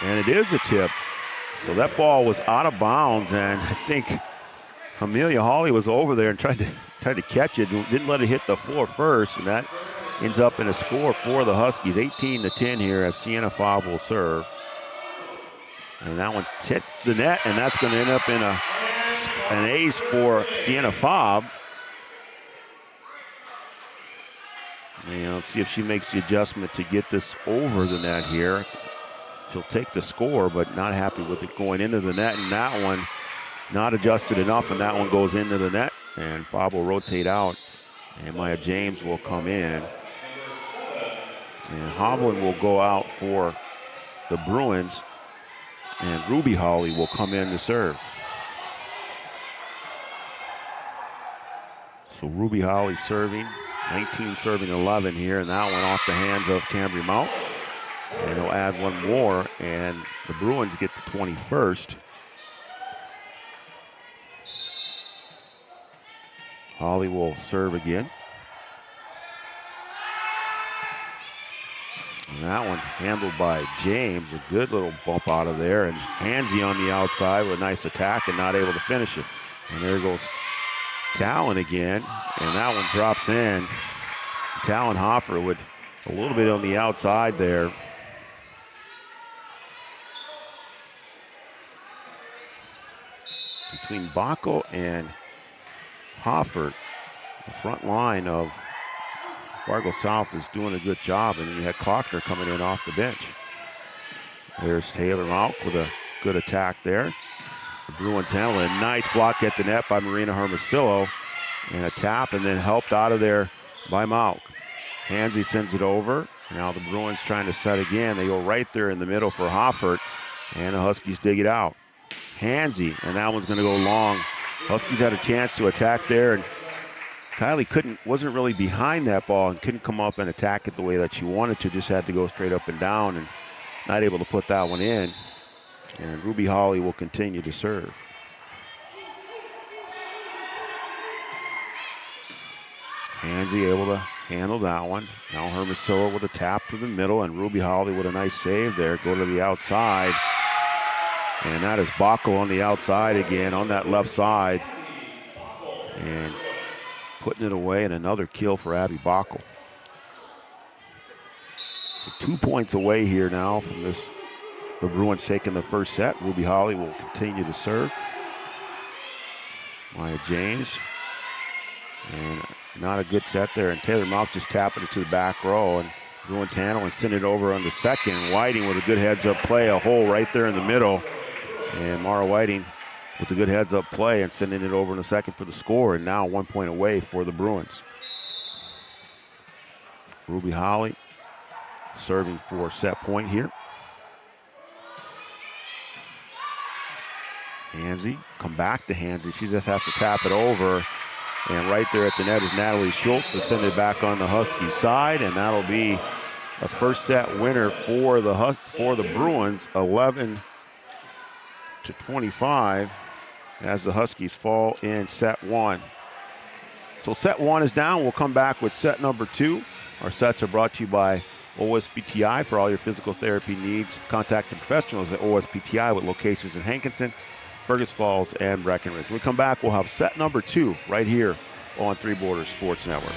and it is a tip. So that ball was out of bounds, and I think Amelia Hawley was over there and tried to catch it. Didn't let it hit the floor first, and that ends up in a score for the Huskies. 18-10 here as Sienna Fobb will serve. And that one hits the net, and that's going to end up in an ace for Sienna Fobb. And let's see if she makes the adjustment to get this over the net here. She'll take the score, but not happy with it going into the net. And that one not adjusted enough, and that one goes into the net. And Fobb will rotate out, and Maya James will come in. And Hovland will go out for the Bruins. And Ruby Holly will come in to serve. So Ruby Holly serving, 19 serving 11 here, and that one off the hands of Cambry Mount. And he'll add one more, and the Bruins get the 21st. Holly will serve again. And that one handled by James. A good little bump out of there. And Hansy on the outside with a nice attack and not able to finish it. And there goes Talon again. And that one drops in. Talon Hoffer with a little bit on the outside there. Between Bacco and Hoffer, the front line of Fargo South is doing a good job, and you had Clockner coming in off the bench. There's Taylor Mauck with a good attack there. The Bruins handle a nice block at the net by Marina Hermosillo, and a tap, and then helped out of there by Mauck. Hansy sends it over. Now the Bruins trying to set again. They go right there in the middle for Hoffert, and the Huskies dig it out. Hansy, and that one's going to go long. Huskies had a chance to attack there, and Kylie wasn't really behind that ball and couldn't come up and attack it the way that she wanted to, just had to go straight up and down and not able to put that one in. And Ruby Holly will continue to serve. Hansy able to handle that one. Now Hermosillo with a tap to the middle, and Ruby Holly with a nice save there. Go to the outside. And that is Bacco on the outside again on that left side. And putting it away, and another kill for Abby Bacco. So 2 points away here now from this. The Bruins taking the first set. Ruby Holly will continue to serve. Maya James. And not a good set there. And Taylor Mauck just tapping it to the back row. And Bruins handle and send it over on the second. Whiting with a good heads-up play. A hole right there in the middle. And Mara Whiting with a good heads-up play and sending it over in a second for the score, and now 1 point away for the Bruins. Ruby Holly serving for set point here. Hansy, come back to Hansy. She just has to tap it over, and right there at the net is Natalie Schultz to send it back on the Husky side, and that'll be a first set winner for the Bruins, 11-25. As the Huskies fall in set one. So set one is down. We'll come back with set number two. Our sets are brought to you by OSPTI. For all your physical therapy needs, contact the professionals at OSPTI with locations in Hankinson, Fergus Falls, and Breckenridge. When we come back, we'll have set number two right here on Three Borders Sports Network.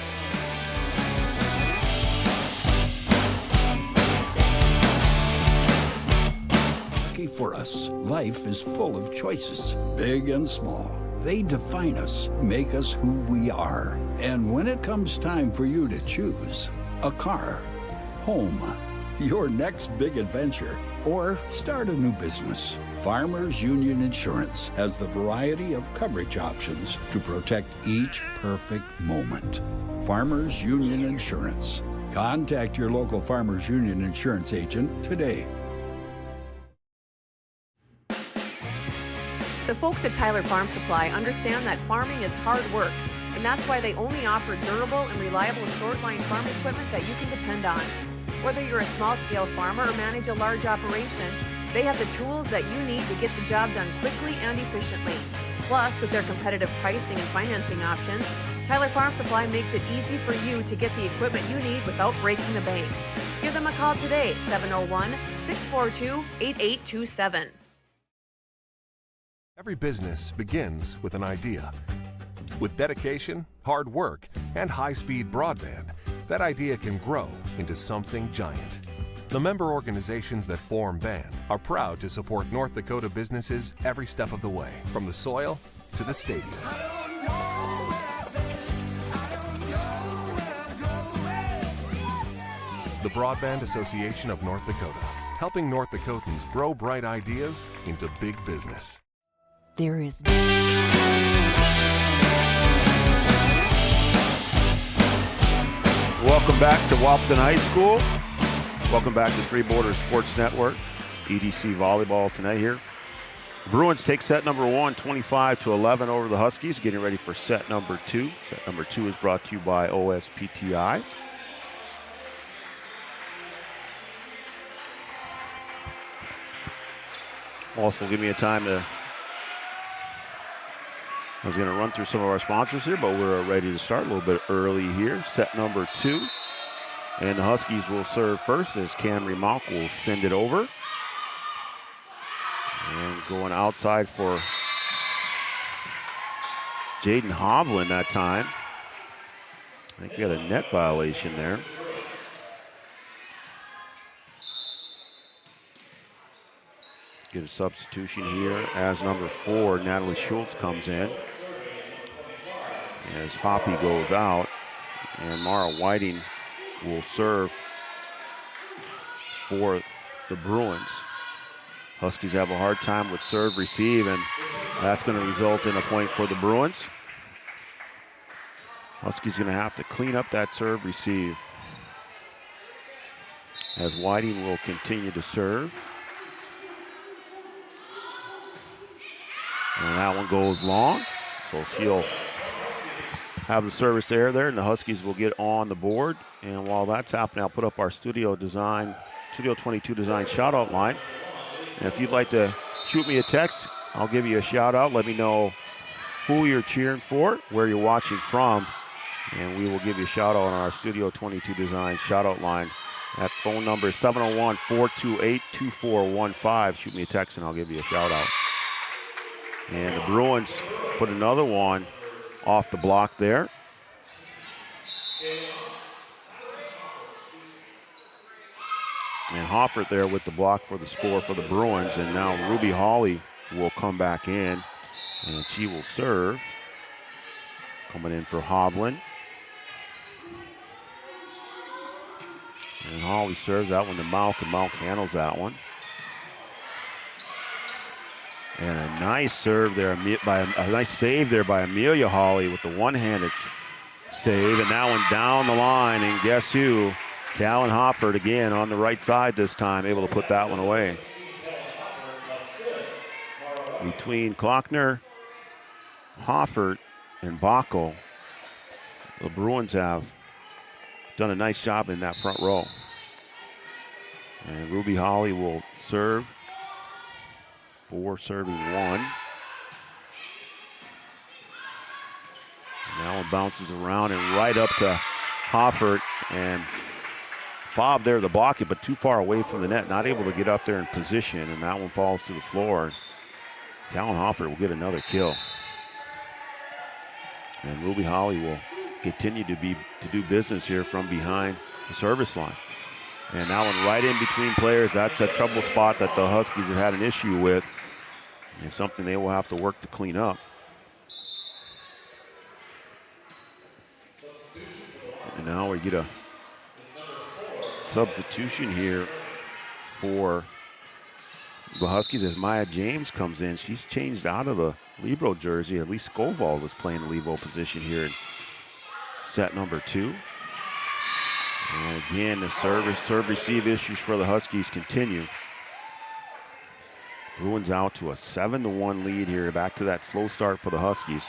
For us, life is full of choices, big and small. They define us, make us who we are. And when it comes time for you to choose a car, home, your next big adventure, or start a new business, Farmers Union Insurance has the variety of coverage options to protect each perfect moment. Farmers Union Insurance. Contact your local Farmers Union Insurance agent today. The folks at Tyler Farm Supply understand that farming is hard work, and that's why they only offer durable and reliable short-line farm equipment that you can depend on. Whether you're a small-scale farmer or manage a large operation, they have the tools that you need to get the job done quickly and efficiently. Plus, with their competitive pricing and financing options, Tyler Farm Supply makes it easy for you to get the equipment you need without breaking the bank. Give them a call today, 701-642-8827. Every business begins with an idea. With dedication, hard work, and high-speed broadband, that idea can grow into something giant. The member organizations that form BAND are proud to support North Dakota businesses every step of the way, from the soil to the stadium. The Broadband Association of North Dakota, helping North Dakotans grow bright ideas into big business. There is Welcome back to Wahpeton High School. Welcome back to Three Borders Sports Network. EDC volleyball tonight here. Bruins take set number 1, 25-11 over the Huskies, getting ready for set number 2. Set number 2 is brought to you by OSPTI. Also, give me a time to... I was going to run through some of our sponsors here, but we're ready to start a little bit early here. Set number 2. And the Huskies will serve first as Camry Malk will send it over. And going outside for Jaden Hovland that time. I think we had a net violation there. Get a substitution here as number 4, Natalie Schultz comes in. As Hoppy goes out, and Mara Whiting will serve for the Bruins. Huskies have a hard time with serve receive, and that's going to result in a point for the Bruins. Huskies going to have to clean up that serve receive as Whiting will continue to serve. And that one goes long, so she'll have the service there, and the Huskies will get on the board. And while that's happening, I'll put up our Studio 22 Design shout-out line. And if you'd like to shoot me a text, I'll give you a shout-out. Let me know who you're cheering for, where you're watching from, and we will give you a shout-out on our Studio 22 Design shout-out line. That phone number is 701-428-2415. Shoot me a text, and I'll give you a shout-out. And the Bruins put another one off the block there. And Hoffert there with the block for the score for the Bruins. And now Ruby Hawley will come back in, and she will serve. Coming in for Hovland. And Hawley serves that one to Malk, and Malk handles that one. And a nice serve there, a nice save there by Amelia Hawley with the one-handed save. And that one down the line, and guess who? Callan Hoffert again on the right side this time, able to put that one away. Between Klockner, Hoffert, and Bacco, the Bruins have done a nice job in that front row. And Ruby Hawley will serve. 4 serving 1. And now it bounces around and right up to Hoffert, and Fob there to block it, but too far away from the net, not able to get up there in position, and that one falls to the floor. Callan Hoffert will get another kill. And Ruby Hawley will continue to do business here from behind the service line. And that one right in between players. That's a trouble spot that the Huskies have had an issue with. And something they will have to work to clean up. And now we get a substitution here for the Huskies as Maya James comes in. She's changed out of the libero jersey. At least Scoval was playing the libero position here in set number 2. And again, the serve receive issues for the Huskies continue. Bruins out to a 7-1 lead here. Back to that slow start for the Huskies.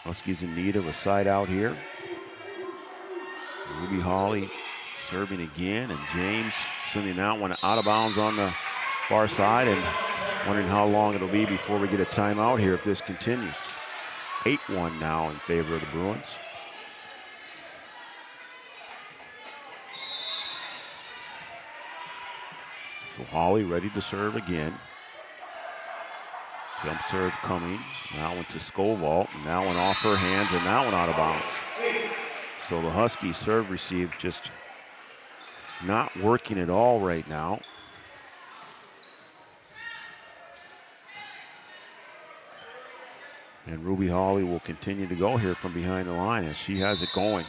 Huskies in need of a side out here. Ruby Hawley serving again, and James sending that one out of bounds on the far side, and wondering how long it'll be before we get a timeout here if this continues. 8-1 now in favor of the Bruins. So Hawley ready to serve again. Jump serve coming. That one to Scoval. And that one off her hands, and that one out of bounds. So the Huskies serve receive just not working at all right now. And Ruby Hawley will continue to go here from behind the line as she has it going.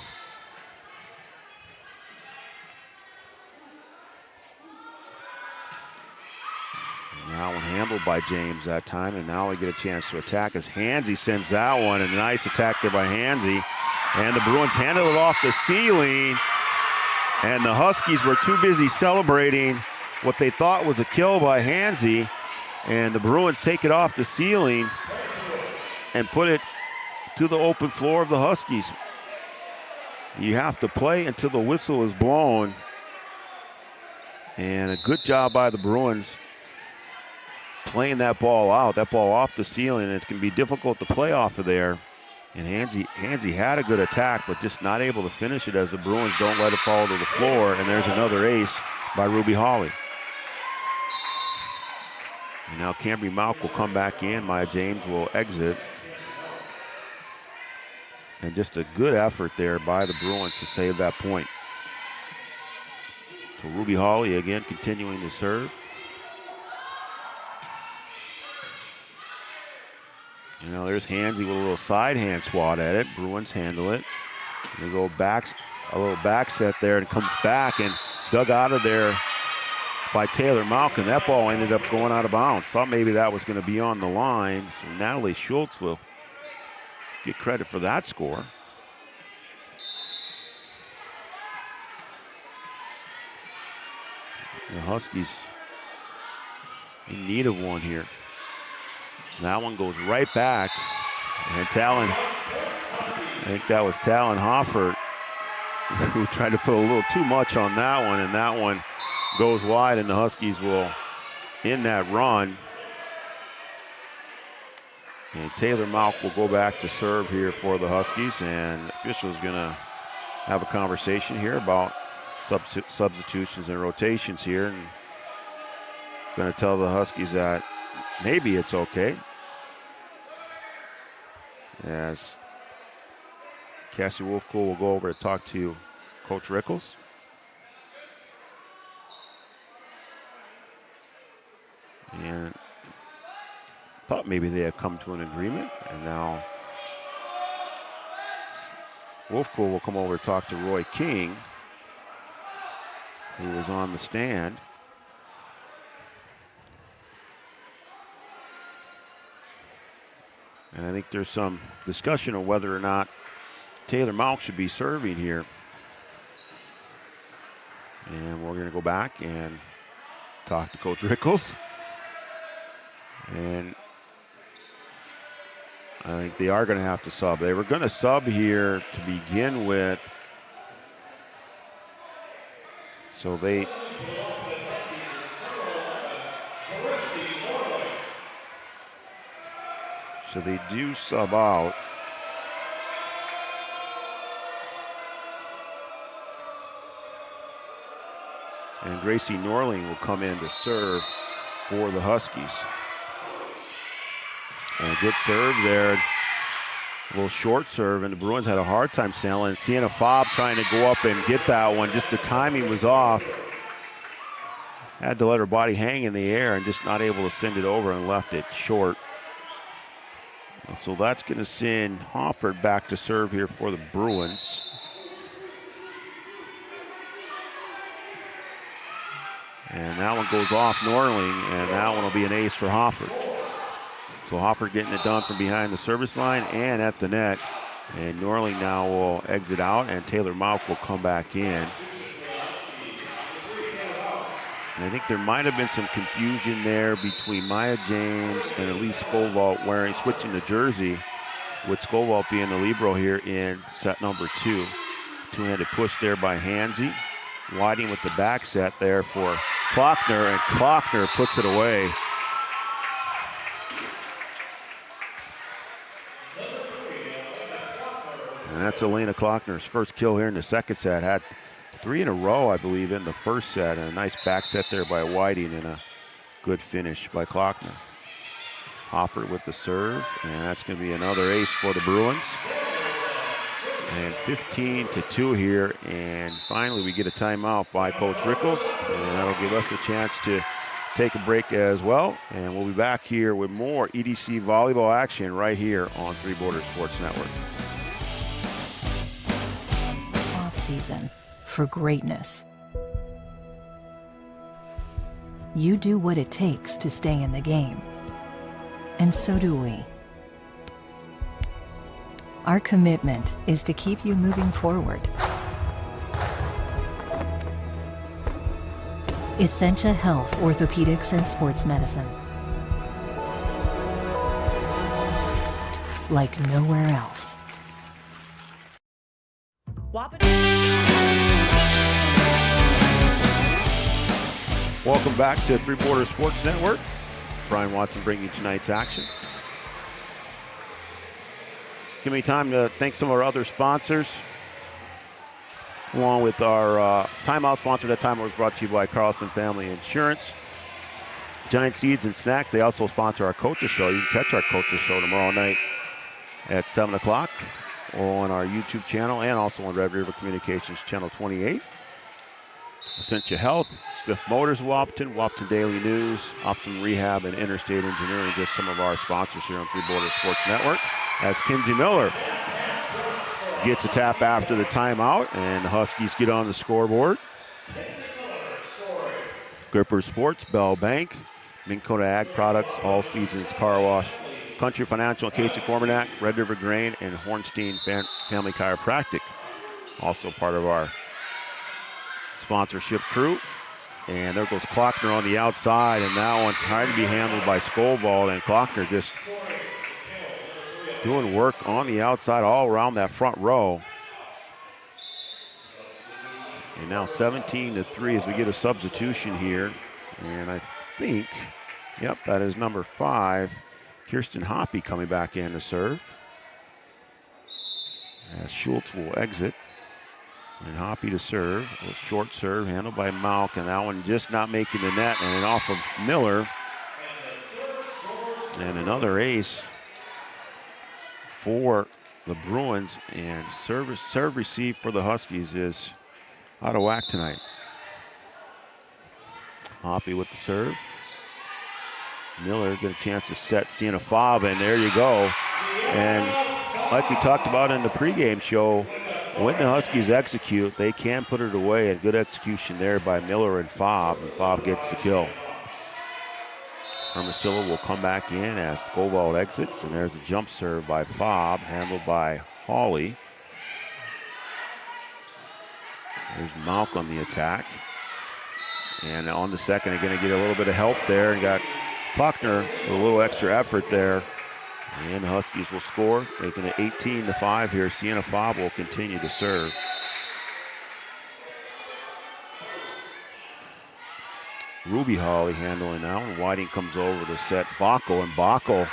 That one handled by James that time, and now we get a chance to attack as Hansy sends that one, and a nice attack there by Hansy. And the Bruins handle it off the ceiling, And the Huskies were too busy celebrating what they thought was a kill by Hansey, and the Bruins take it off the ceiling and put it to the open floor of the Huskies. You have to play until the whistle is blown. And a good job by the Bruins playing that ball out, that ball off the ceiling. It can be difficult to play off of there. And Hansey had a good attack, but just not able to finish it as the Bruins don't let it fall to the floor. And there's another ace by Ruby Hawley. And now Cambry Malk will come back in. Maya James will exit. And just a good effort there by the Bruins to save that point. So Ruby Hawley again continuing to serve. You know, there's Hansey with a little side hand swat at it. Bruins handle it. They go back, a little back set there, and comes back and dug out of there by Taylor Malkin. That ball ended up going out of bounds. Thought maybe that was going to be on the line. So Natalie Schultz will get credit for that score. The Huskies in need of one here. That one goes right back. And Talon, I think that was Talon Hoffert who tried to put a little too much on that one, and that one goes wide, and the Huskies will end that run. And Taylor Malk will go back to serve here for the Huskies, and the official's gonna have a conversation here about substitutions and rotations here, and gonna tell the Huskies that maybe it's okay. As Cassie Wolfcool will go over to talk to Coach Rickles. And thought maybe they had come to an agreement, and now Wolfcool will come over to talk to Roy King, who was on the stand. And I think there's some discussion of whether or not Taylor Malk should be serving here. And we're going to go back and talk to Coach Rickles. And I think they are going to have to sub. They were going to sub here to begin with. So they do sub out. And Gracie Norling will come in to serve for the Huskies. And a good serve there. A little short serve, and the Bruins had a hard time sailing. Sienna Fobb trying to go up and get that one. Just the timing was off. Had to let her body hang in the air and just not able to send it over, and left it short. So that's going to send Hofford back to serve here for the Bruins. And that one goes off Norling, and that one will be an ace for Hofford. So Hofford getting it done from behind the service line and at the net. And Norling now will exit out, and Taylor Malk will come back in. And I think there might have been some confusion there between Maya James and Elise Skovalt switching the jersey, with Skovalt being the libero here in set number 2. Two-handed push there by Hansey. Whiting with the back set there for Klockner, and Klockner puts it away. And that's Elena Klockner's first kill here in the second set. Had 3 in a row, I believe, in the first set. And a nice back set there by Whiting, and a good finish by Klockner. Hoffert with the serve, and that's going to be another ace for the Bruins. And 15-2 here, and finally we get a timeout by Coach Rickles, and that'll give us a chance to take a break as well. And we'll be back here with more EDC volleyball action right here on Three Borders Sports Network. Off-season for greatness. You do what it takes to stay in the game. And so do we. Our commitment is to keep you moving forward. Essentia Health Orthopedics and Sports Medicine. Like nowhere else. Welcome back to Three Border Sports Network. Brian Watson bringing you tonight's action. Give me time to thank some of our other sponsors, along with our timeout sponsor. That timeout was brought to you by Carlson Family Insurance. Giant Seeds and Snacks, they also sponsor our Coaches Show. You can catch our Coaches Show tomorrow night at 7 o'clock on our YouTube channel and also on Red River Communications Channel 28. Essentia Health, Swift Motors Wahpeton, Wahpeton Daily News, Optimum Rehab, and Interstate Engineering, just some of our sponsors here on Three Border Sports Network. As Kinsey Miller gets a tap after the timeout, and the Huskies get on the scoreboard. Gripper Sports, Bell Bank, Minn Kota Ag Products, All Seasons Car Wash, Country Financial, Casey Cormanac, Red River Grain, and Hornstein Family Chiropractic. Also part of our sponsorship crew. And there goes Klockner on the outside, and that one trying to be handled by Skovall, and Klockner just doing work on the outside all around that front row. And now 17-3 as we get a substitution here. And I think, yep, that is number 5, Kirsten Hoppe coming back in to serve. As Schultz will exit. And Hoppe to serve. A short serve handled by Malk, and that one just not making the net, and off of Miller. And another ace for the Bruins, and serve receive for the Huskies is out of whack tonight. Hoppe with the serve. Miller get a chance to set Sienna Fobb, and there you go. And like we talked about in the pregame show, when the Huskies execute, they can put it away, and good execution there by Miller and Fobb gets the kill. Hermosillo will come back in as Skovall exits, and there's a jump serve by Fobb, handled by Hawley. There's Malk on the attack. And on the second, they're going to get a little bit of help there, and got Klockner with a little extra effort there. And the Huskies will score, making it 18-5 here. Sienna Fobb will continue to serve. Ruby Hawley handling now, and Whiting comes over to set Bockel, and Bockel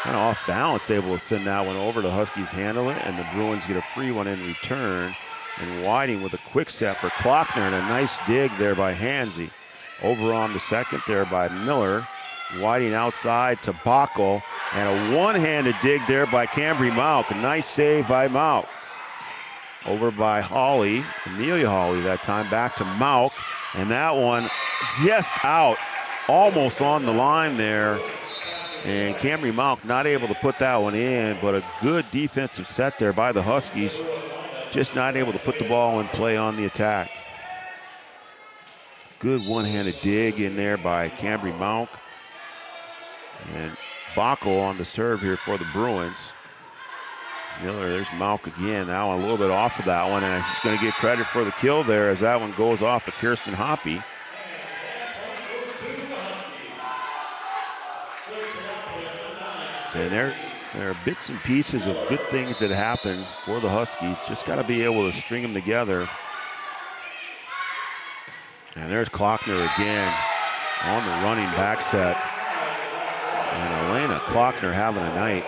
kind of off balance, able to send that one over. The Huskies handle it, and the Bruins get a free one in return. And Whiting with a quick set for Klockner, and a nice dig there by Hansey. Over on the second there by Miller. Whiting outside to Bockel, and a one-handed dig there by Cambry Malk. A nice save by Malk. Over by Hawley, Amelia Hawley that time, back to Malk, and that one just out, almost on the line there. And Cambry Malk not able to put that one in, but a good defensive set there by the Huskies. Just not able to put the ball in play on the attack. Good one-handed dig in there by Cambry Malk. And Bockel on the serve here for the Bruins. Miller, there's Malk again. Now a little bit off of that one, and he's going to get credit for the kill there as that one goes off of Kirsten Hoppe. And there are bits and pieces of good things that happen for the Huskies. Just got to be able to string them together. And there's Klockner again on the running back set. And Elena Klockner having a night.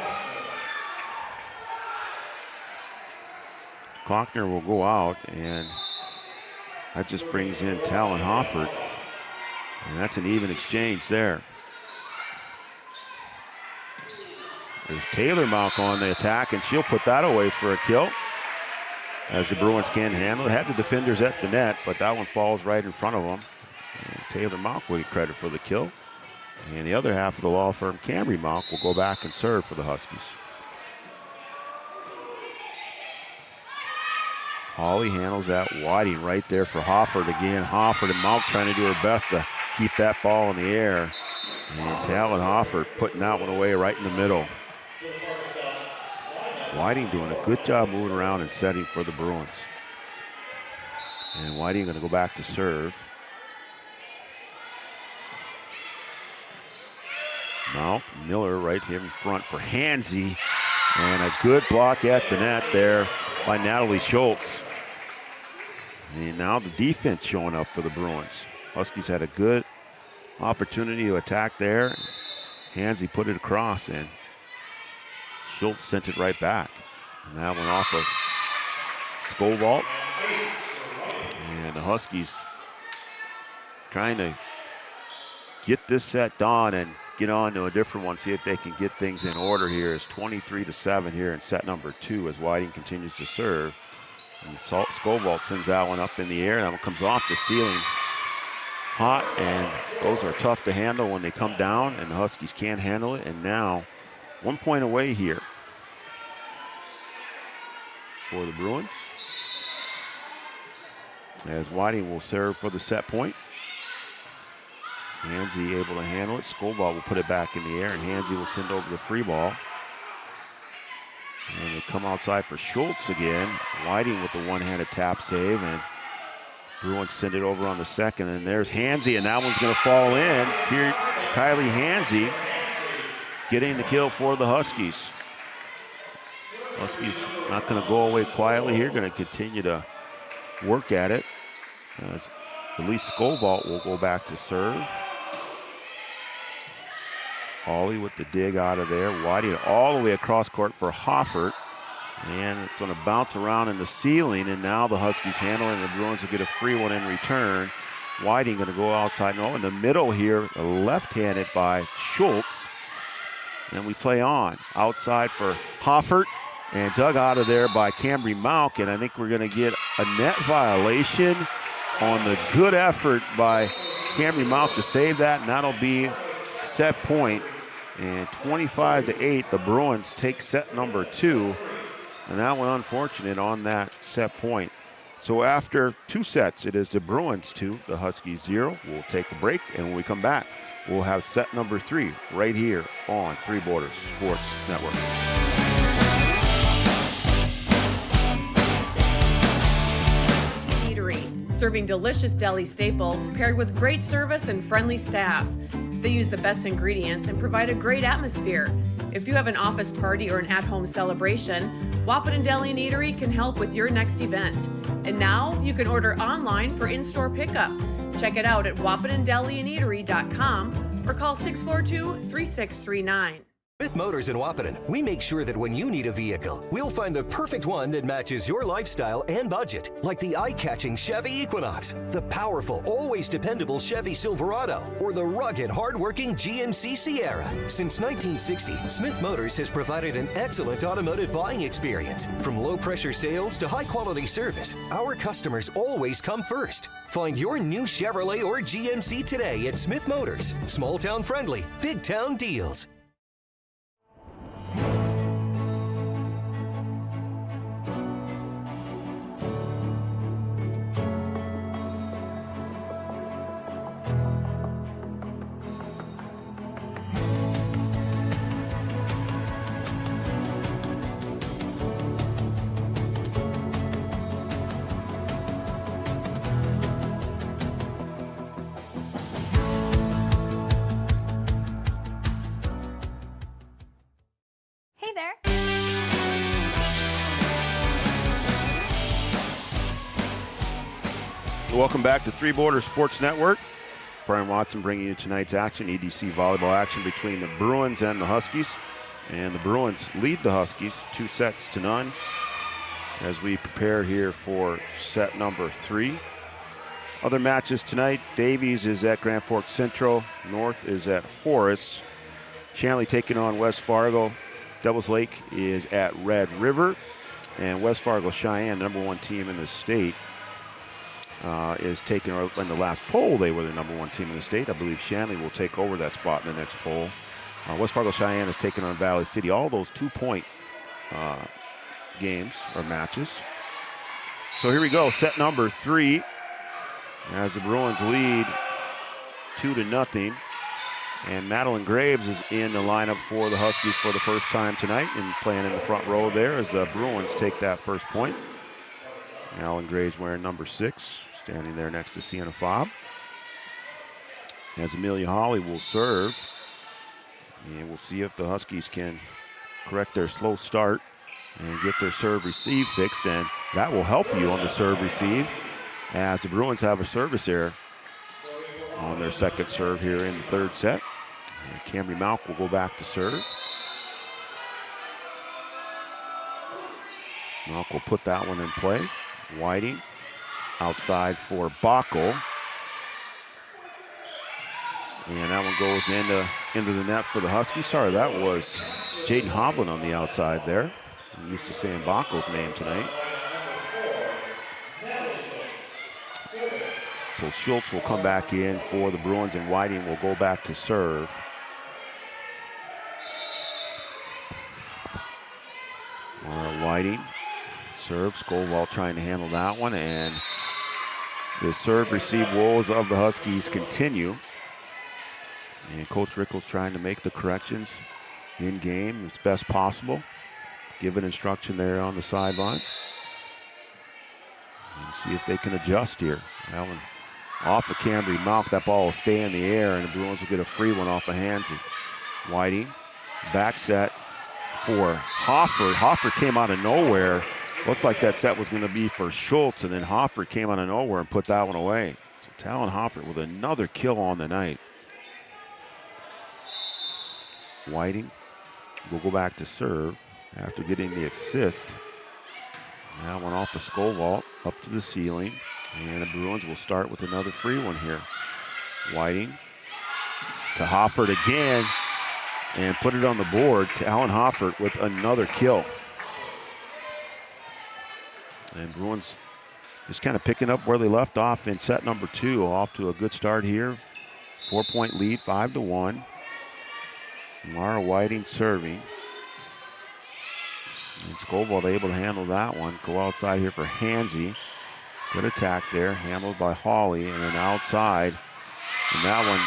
Klockner will go out, and that just brings in Talon Hoffert. And that's an even exchange there. There's Taylor Malk on the attack, and she'll put that away for a kill. As the Bruins can handle it. Had the defenders at the net, but that one falls right in front of them. And Taylor Malk will get credit for the kill. And the other half of the law firm, Cambry Malk, will go back and serve for the Huskies. Hawley handles that. Whiting right there for Hoffert again. Hoffert and Malk trying to do her best to keep that ball in the air. And Talon Hoffert putting that one away right in the middle. Whiting doing a good job moving around and setting for the Bruins. And Whiting going to go back to serve. Now Miller right here in front for Hansy. And a good block at the net there by Natalie Schultz. And now the defense showing up for the Bruins. Huskies had a good opportunity to attack there. Hansy put it across and Schultz sent it right back. And that went off of Skovall. And the Huskies trying to get this set done and get on to a different one, see if they can get things in order here. It's 23-7 here in set number 2 as Whiting continues to serve. And Skovall sends that one up in the air. That one comes off the ceiling hot, and those are tough to handle when they come down, and the Huskies can't handle it. And now 1 point away here for the Bruins, as Whiting will serve for the set point. Hansy able to handle it. Skovall will put it back in the air, and Hansy will send over the free ball. And they come outside for Schultz again. Whiting with the one-handed tap save, and Bruins send it over on the second. And there's Hansy, and that one's going to fall in. Kylie Hansy getting the kill for the Huskies. Huskies not going to go away quietly here. Going to continue to work at it. As at least Skovall will go back to serve. Ollie with the dig out of there. Whiting all the way across court for Hoffert. And it's going to bounce around in the ceiling, and now the Huskies handle it, and the Bruins will get a free one in return. Whiting going to go outside. No, in the middle here, left-handed by Schultz. And we play on. Outside for Hoffert, and dug out of there by Cambry Malk, and I think we're going to get a net violation on the good effort by Cambry Malk to save that, and that'll be set point. And 25-8, the Bruins take set number 2. And that one unfortunate on that set point. So after 2 sets, it is the Bruins 2, the Huskies 0. We'll take a break, and when we come back, we'll have set number 3 right here on Three Borders Sports Network. Eatery, serving delicious deli staples paired with great service and friendly staff. They use the best ingredients and provide a great atmosphere. If you have an office party or an at-home celebration, Wahpeton Deli and Eatery can help with your next event. And now you can order online for in-store pickup. Check it out at wahpetondeliandeatery.com or call 642-3639. With Motors in Wahpeton, we make sure that when you need a vehicle, we'll find the perfect one that matches your lifestyle and budget. Like the eye-catching Chevy Equinox, the powerful, always dependable Chevy Silverado, or the rugged, hard-working GMC Sierra. Since 1960, Smith Motors has provided an excellent automotive buying experience. From low-pressure sales to high-quality service, our customers always come first. Find your new Chevrolet or GMC today at Smith Motors. Small-town friendly, big-town deals. Welcome back to Three Borders Sports Network. Brian Watson bringing you tonight's action, EDC volleyball action between the Bruins and the Huskies. And the Bruins lead the Huskies 2-0 as we prepare here for set number 3. Other matches tonight, Davies is at Grand Forks Central, North is at Horace, Shanley taking on West Fargo, Devils Lake is at Red River, and West Fargo Cheyenne, number 1 team in the state, is taking, in the last poll, they were the number 1 team in the state. I believe Shanley will take over that spot in the next poll. West Fargo Cheyenne is taking on Valley City. All those 2-point games or matches. So here we go, set number 3, as the Bruins lead 2-0. And Madeline Graves is in the lineup for the Huskies for the first time tonight and playing in the front row there as the Bruins take that first point. Alan Graves wearing number 6, standing there next to Sienna Fobb. As Amelia Hawley will serve. And we'll see if the Huskies can correct their slow start and get their serve receive fixed, and that will help you on the serve receive as the Bruins have a service error on their second serve here in the third set. And Camry Malk will go back to serve. Malk will put that one in play. Whiting outside for Bockel. And that one goes into the net for the Huskies. Sorry, that was Jaden Hovland on the outside there. I'm used to saying Bockel's name tonight. So Schultz will come back in for the Bruins, and Whiting will go back to serve. Whiting serves. Skovall trying to handle that one, and the serve receive woes of the Huskies continue. And Coach Rickles trying to make the corrections in game as best possible. Give an instruction there on the sideline. And see if they can adjust here. That one off of Cambry Malk. That ball will stay in the air, and the Bruins will get a free one off of Hansey. Whiting, back set for Hofford. Hofford came out of nowhere. Looked like that set was going to be for Schultz, and then Hofford came out of nowhere and put that one away. So Talon Hofford with another kill on the night. Whiting will go back to serve after getting the assist. That one off the Skovall up to the ceiling. And the Bruins will start with another free one here. Whiting to Hofford again and put it on the board. Talon Hofford with another kill. And Bruins just kind of picking up where they left off in set number 2. Off to a good start here. 4-point lead, 5-1. Mara Whiting serving. And Skovall able to handle that one. Go outside here for Hansey. Good attack there, handled by Hawley, and then outside. And that one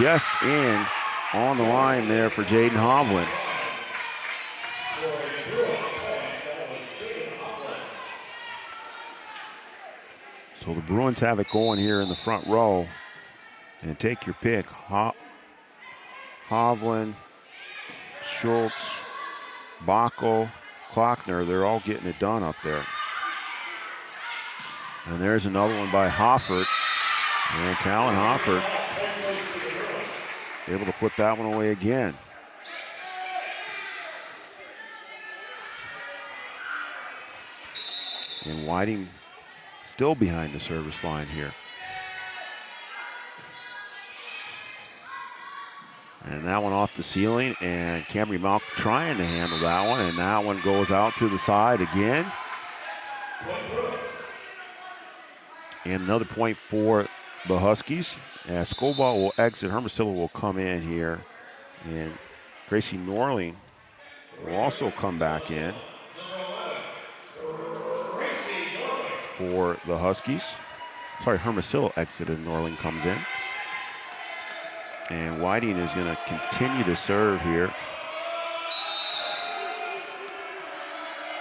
just in on the line there for Jaden Hovland. So the Bruins have it going here in the front row. And take your pick. Hovland, Schultz, Bockel, Klockner, they're all getting it done up there. And there's another one by Hofford. And Talon Hofford able to put that one away again. And Whiting still behind the service line here. And that one off the ceiling, and Camry Malk trying to handle that one, and that one goes out to the side again. And another point for the Huskies. As Skovall will exit, Hermosillo will come in here, and Gracie Norling will also come back in for the Huskies. Sorry, Hermosillo exited, Norling comes in. And Whiting is going to continue to serve here.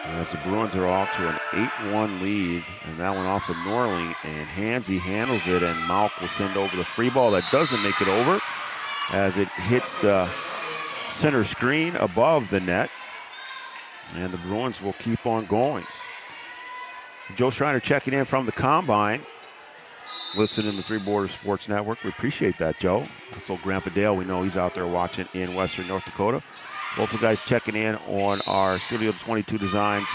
As the Bruins are off to an 8-1 lead, and that one off of Norling, and Hansey handles it, and Malk will send over the free ball. That doesn't make it over as it hits the center screen above the net, and the Bruins will keep on going. Joe Schreiner checking in from the Combine. Listening to Three Borders Sports Network. We appreciate that, Joe. Also, Grandpa Dale, we know he's out there watching in Western North Dakota. Both the guys checking in on our Studio 22 Designs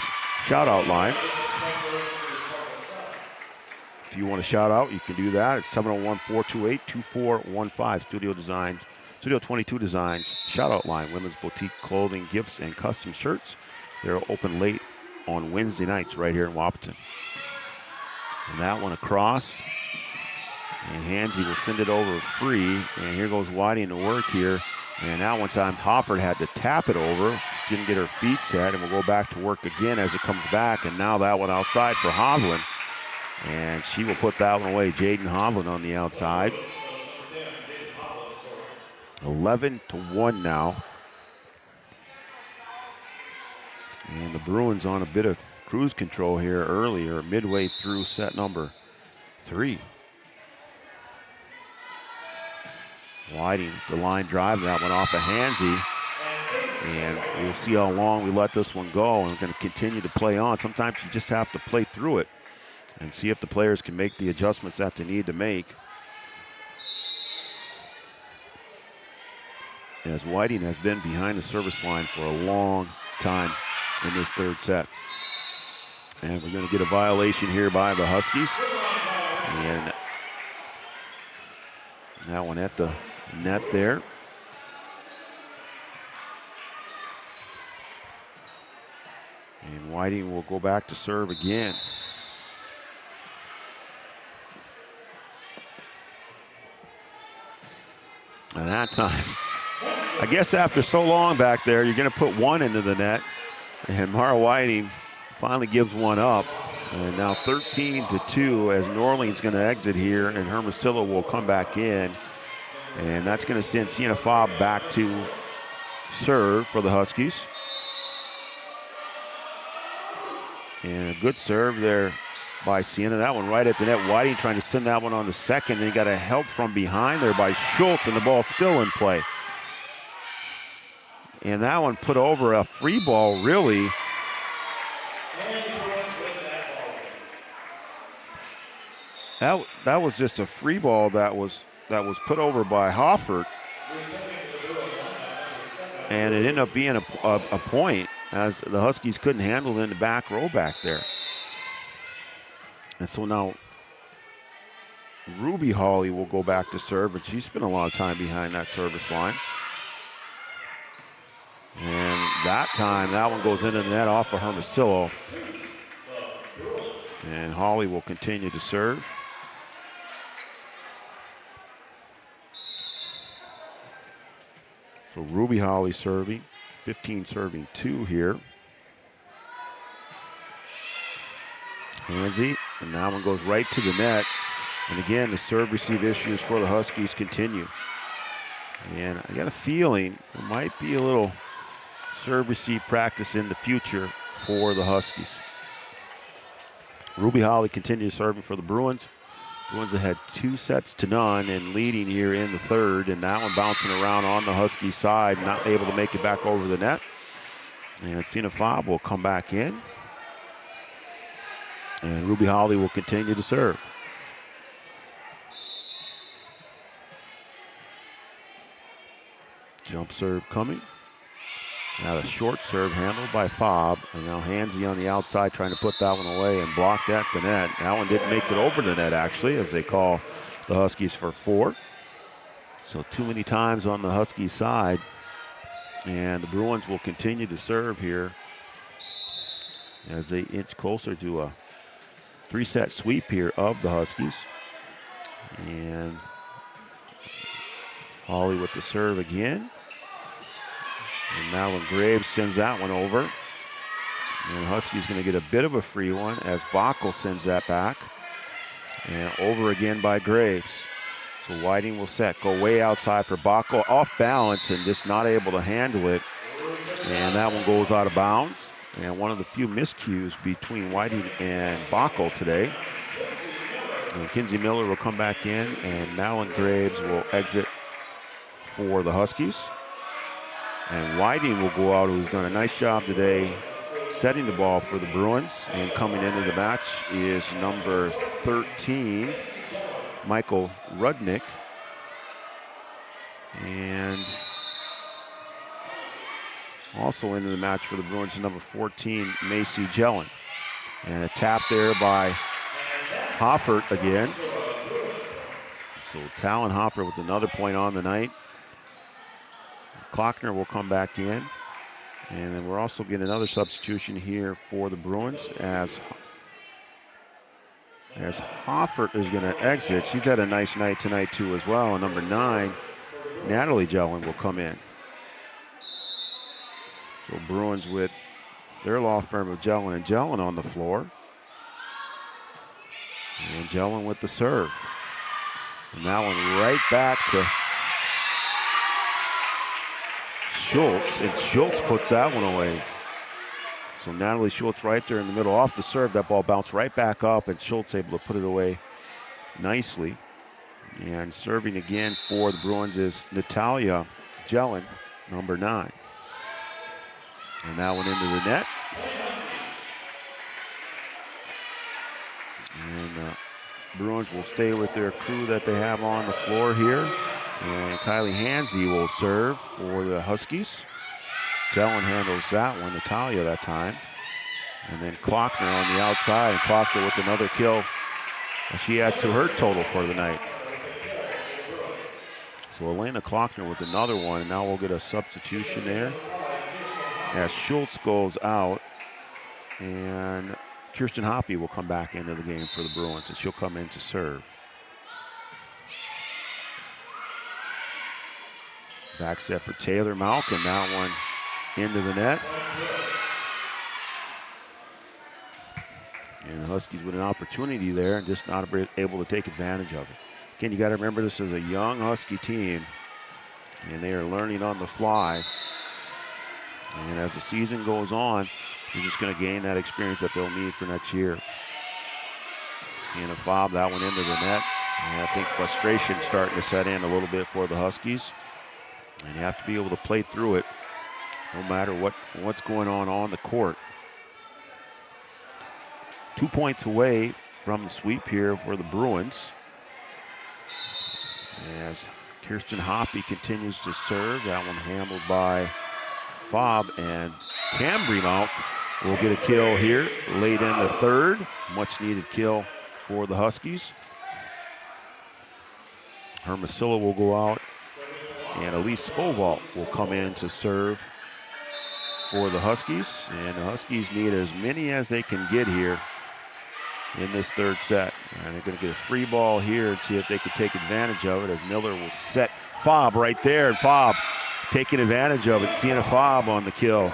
shout-out line. If you want to shout out, you can do that. It's 701-428-2415. Studio 22 Designs shout-out line. Women's boutique clothing, gifts, and custom shirts. They're open late on Wednesday nights right here in Wahpeton. And that one across. And Hansey will send it over free. And here goes Whiting to work here. And that one time Hofford had to tap it over. She didn't get her feet set, and we'll go back to work again as it comes back. And now that one outside for Hovland. And she will put that one away. Jaden Hovland on the outside. 11-1 now. And the Bruins on a bit of cruise control here earlier, midway through set number 3. Whiting, the line drive, that went off of Hansey. And we'll see how long we let this one go, and we're going to continue to play on. Sometimes you just have to play through it and see if the players can make the adjustments that they need to make. As Whiting has been behind the service line for a long time in this third set. And we're going to get a violation here by the Huskies. And that one at the net there. And Whiting will go back to serve again. And that time, I guess after so long back there, you're going to put one into the net. And Mara Whiting finally gives one up. And now 13-2 as Norling's going to exit here, and Hermosillo will come back in. And that's going to send Sienna Faub back to serve for the Huskies. And a good serve there by Sienna. That one right at the net. Whiting trying to send that one on the second. They got a help from behind there by Schultz, and the ball still in play. And that one put over a free ball, really. That was just a free ball that was put over by Hoffert. And it ended up being a point, as the Huskies couldn't handle it in the back row back there. And so now Ruby Hawley will go back to serve, and she spent a lot of time behind that service line. And that time, that one goes into the net off of Hermosillo. And Hawley will continue to serve. So Ruby Hawley serving, 15 serving 2 here. Hansey, and that one goes right to the net. And again, the serve-receive issues for the Huskies continue. And I got a feeling there might be a little serve-receive practice in the future for the Huskies. Ruby Hawley continues serving for the Bruins. Bruins have had 2-0 and leading here in the third, and that one bouncing around on the Husky side, not able to make it back over the net. And Sienna Faub will come back in. And Ruby Hawley will continue to serve. Jump serve coming. Now a short serve handled by Faub. And now Hansey on the outside trying to put that one away and block that at the net. That one didn't make it over the net, actually, as they call the Huskies for 4. So too many times on the Huskies side. And the Bruins will continue to serve here as they inch closer to a 3-set sweep here of the Huskies. And Hawley with the serve again. And Madeline Graves sends that one over. And Huskies going to get a bit of a free one as Bockel sends that back. And over again by Graves. So Whiting will set, go way outside for Bockel, off balance and just not able to handle it. And that one goes out of bounds. And one of the few miscues between Whiting and Bockel today. And Kinsey Miller will come back in, and Madeline Graves will exit for the Huskies. And Whiting will go out, who's done a nice job today setting the ball for the Bruins. And coming into the match is number 13, Michael Rudnick. And also into the match for the Bruins is number 14, Macy Jellin. And a tap there by Hoffert again. So Talon Hoffert with another point on the night. Klockner will come back in. And then we're also getting another substitution here for the Bruins as Hoffert is going to exit. She's had a nice night tonight too as well. And number 9, Natalie Jellin will come in. So Bruins with their law firm of Jellin and Jellin on the floor. And Jellin with the serve. And that one right back to Schultz, and Schultz puts that one away. So Natalie Schultz right there in the middle off the serve. That ball bounced right back up, and Schultz able to put it away nicely. And serving again for the Bruins is Natalia Jelen, number 9. And that one into the net. And Bruins will stay with their crew that they have on the floor here. And Kylie Hansey will serve for the Huskies. Jelen handles that one, Natalia that time. And then Klockner on the outside, and Klockner with another kill. She adds to her total for the night. So Elena Klockner with another one, and now we'll get a substitution there. As Schultz goes out, and Kirsten Hoppe will come back into the game for the Bruins, and she'll come in to serve. Back set for Taylor Malk, and that one into the net. And the Huskies with an opportunity there and just not able to take advantage of it. Again, you got to remember this is a young Husky team, and they are learning on the fly. And as the season goes on, you're just going to gain that experience that they'll need for next year. Seeing a fob, that one into the net. And I think frustration starting to set in a little bit for the Huskies. And you have to be able to play through it no matter what's going on the court. 2 points away from the sweep here for the Bruins. As Kirsten Hoppe continues to serve, that one handled by Fob, and Cambry Malk will get a kill here late in the third. Much needed kill for the Huskies. Hermosillo will go out, and Elise Skovall will come in to serve for the Huskies. And the Huskies need as many as they can get here in this third set. And they're going to get a free ball here and see if they can take advantage of it, as Miller will set Fob right there, and Fob taking advantage of it. Sienna Fob on the kill.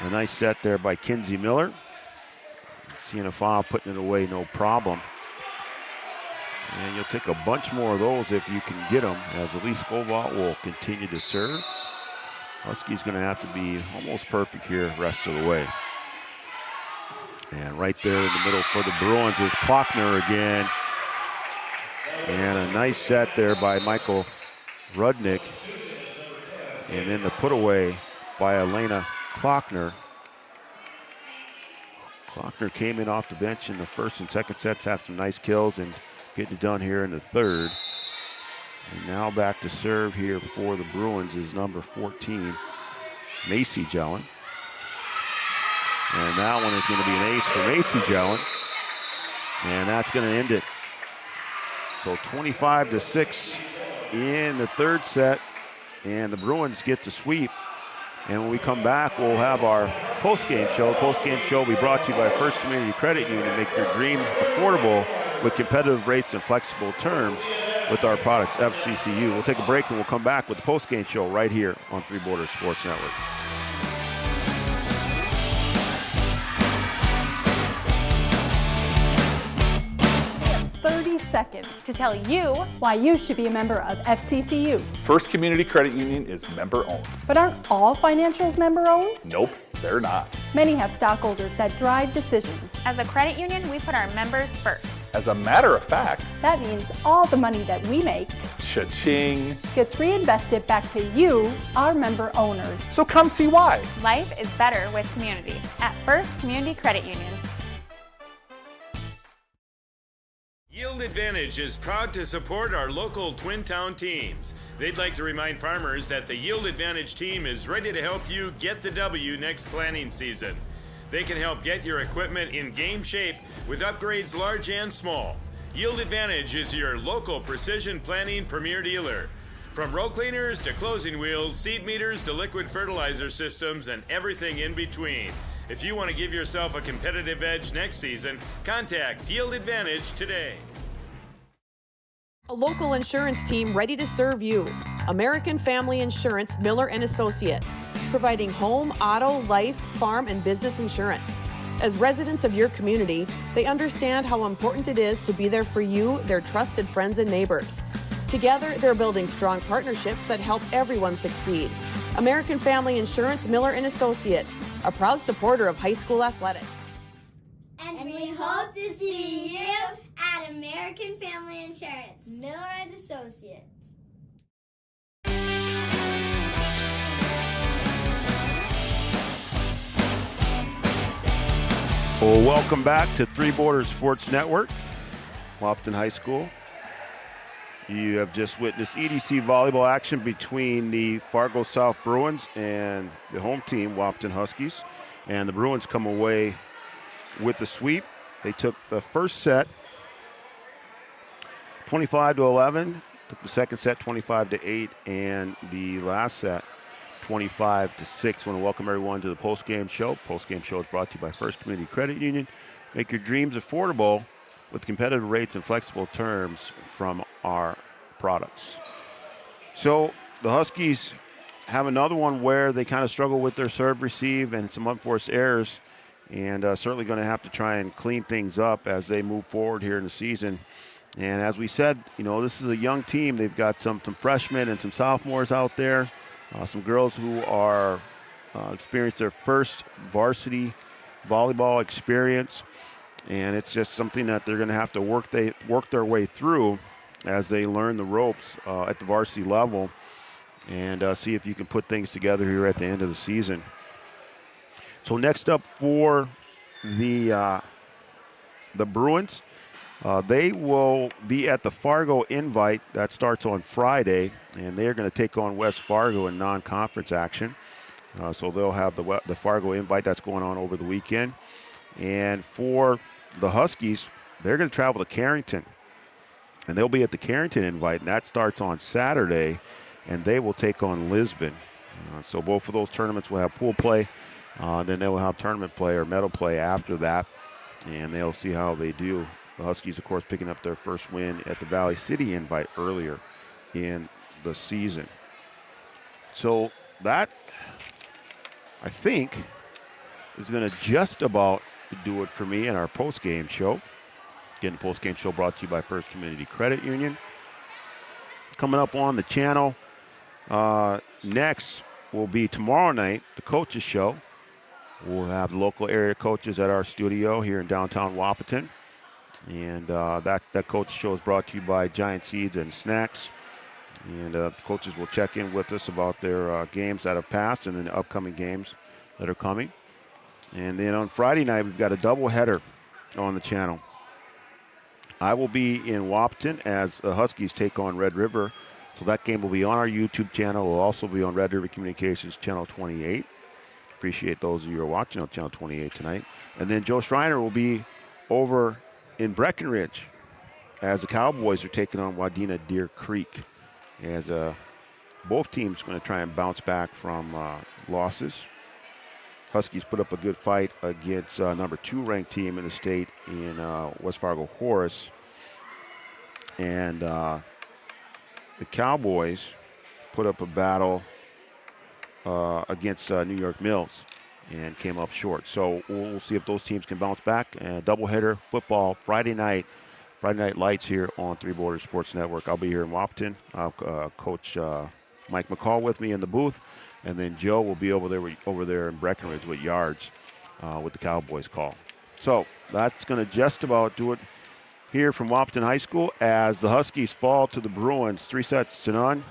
A nice set there by Kinsey Miller. Sienna Fob putting it away, no problem. And you'll take a bunch more of those if you can get them, as Elise Skovall will continue to serve. Husky's going to have to be almost perfect here rest of the way. And right there in the middle for the Bruins is Klockner again. And a nice set there by Michael Rudnick. And then the put away by Elena Klockner. Klockner came in off the bench in the first and second sets, had some nice kills, and getting it done here in the third. And now back to serve here for the Bruins is number 14, Macy Jelen. And that one is going to be an ace for Macy Jelen. And that's going to end it. So 25-6 in the third set. And the Bruins get to sweep. And when we come back, we'll have our post-game show. Post-game show will be brought to you by First Community Credit Union. Make your dreams affordable with competitive rates and flexible terms with our products, FCCU. We'll take a break and we'll come back with the post-game show right here on Three Borders Sports Network. 30 seconds to tell you why you should be a member of FCCU. First Community Credit Union is member owned. But aren't all financials member owned? Nope, they're not. Many have stockholders that drive decisions. As a credit union, we put our members first. As a matter of fact, that means all the money that we make, cha-ching, gets reinvested back to you, our member owners. So come see why. Life is better with community at First Community Credit Union. Yield Advantage is proud to support our local Twin Town teams. They'd like to remind farmers that the Yield Advantage team is ready to help you get the W next planting season. They can help get your equipment in game shape with upgrades large and small. Yield Advantage is your local precision planting premier dealer. From row cleaners to closing wheels, seed meters to liquid fertilizer systems, and everything in between. If you want to give yourself a competitive edge next season, contact Yield Advantage today. A local insurance team ready to serve you. American Family Insurance, Miller & Associates, providing home, auto, life, farm, and business insurance. As residents of your community, they understand how important it is to be there for you, their trusted friends and neighbors. Together, they're building strong partnerships that help everyone succeed. American Family Insurance, Miller & Associates, a proud supporter of high school athletics. And we hope to see you at American American Family Insurance. Miller and Associates. Well, welcome back to Three Borders Sports Network, Wahpeton High School. You have just witnessed EDC volleyball action between the Fargo South Bruins and the home team, Wahpeton Huskies. And the Bruins come away with the sweep. They took the first set 25-11, took the second set 25-8, and the last set 25-6. I want to welcome everyone to the post-game show. Post-game show is brought to you by First Community Credit Union. Make your dreams affordable with competitive rates and flexible terms from our products. So the Huskies have another one where they kind of struggle with their serve receive and some unforced errors, and certainly going to have to try and clean things up as they move forward here in the season. And as we said, you know, this is a young team. They've got some freshmen and some sophomores out there. Some girls who are experienced their first varsity volleyball experience, and it's just something that they're going to have to work their way through as they learn the ropes at the varsity level, and see if you can put things together here at the end of the season. So next up for the Bruins, they will be at the Fargo Invite. That starts on Friday, and they're going to take on West Fargo in non-conference action. So they'll have the Fargo Invite that's going on over the weekend. And for the Huskies, they're going to travel to Carrington, and they'll be at the Carrington Invite, and that starts on Saturday, and they will take on Lisbon. So both of those tournaments will have pool play. Then they will have tournament play or medal play after that, and they'll see how they do. The Huskies, of course, picking up their first win at the Valley City Invite earlier in the season. So that, I think, is going to just about do it for me in our post-game show. Again, the post-game show brought to you by First Community Credit Union. Coming up on the channel next will be tomorrow night, the coaches show. We'll have the local area coaches at our studio here in downtown Wahpeton. And that coach show is brought to you by Giant Seeds and Snacks. And coaches will check in with us about their games that have passed and then the upcoming games that are coming. And then on Friday night, we've got a doubleheader on the channel. I will be in Wahpeton as the Huskies take on Red River. So that game will be on our YouTube channel. It will also be on Red River Communications Channel 28. Appreciate those of you who are watching on Channel 28 tonight. And then Joe Schreiner will be over in Breckenridge as the Cowboys are taking on Wadena Deer Creek, as both teams are going to try and bounce back from losses. Huskies put up a good fight against number 2 ranked team in the state in West Fargo Horace, and the Cowboys put up a battle against New York Mills and came up short. So we'll see if those teams can bounce back. And doubleheader football Friday night lights here on Three Borders Sports Network. I'll be here in Wahpeton. Coach Mike McCall with me in the booth, and then Joe will be over there in Breckenridge with Yards with the Cowboys call. So that's going to just about do it here from Wahpeton High School as the Huskies fall to the Bruins 3-0,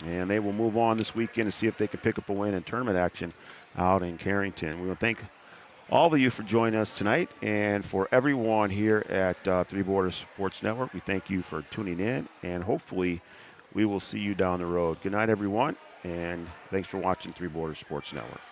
and they will move on this weekend to see if they can pick up a win in tournament action out in Carrington. We want to thank all of you for joining us tonight, and for everyone here at Three Borders Sports Network, we thank you for tuning in, and hopefully we will see you down the road. Good night, everyone, and thanks for watching Three Borders Sports Network.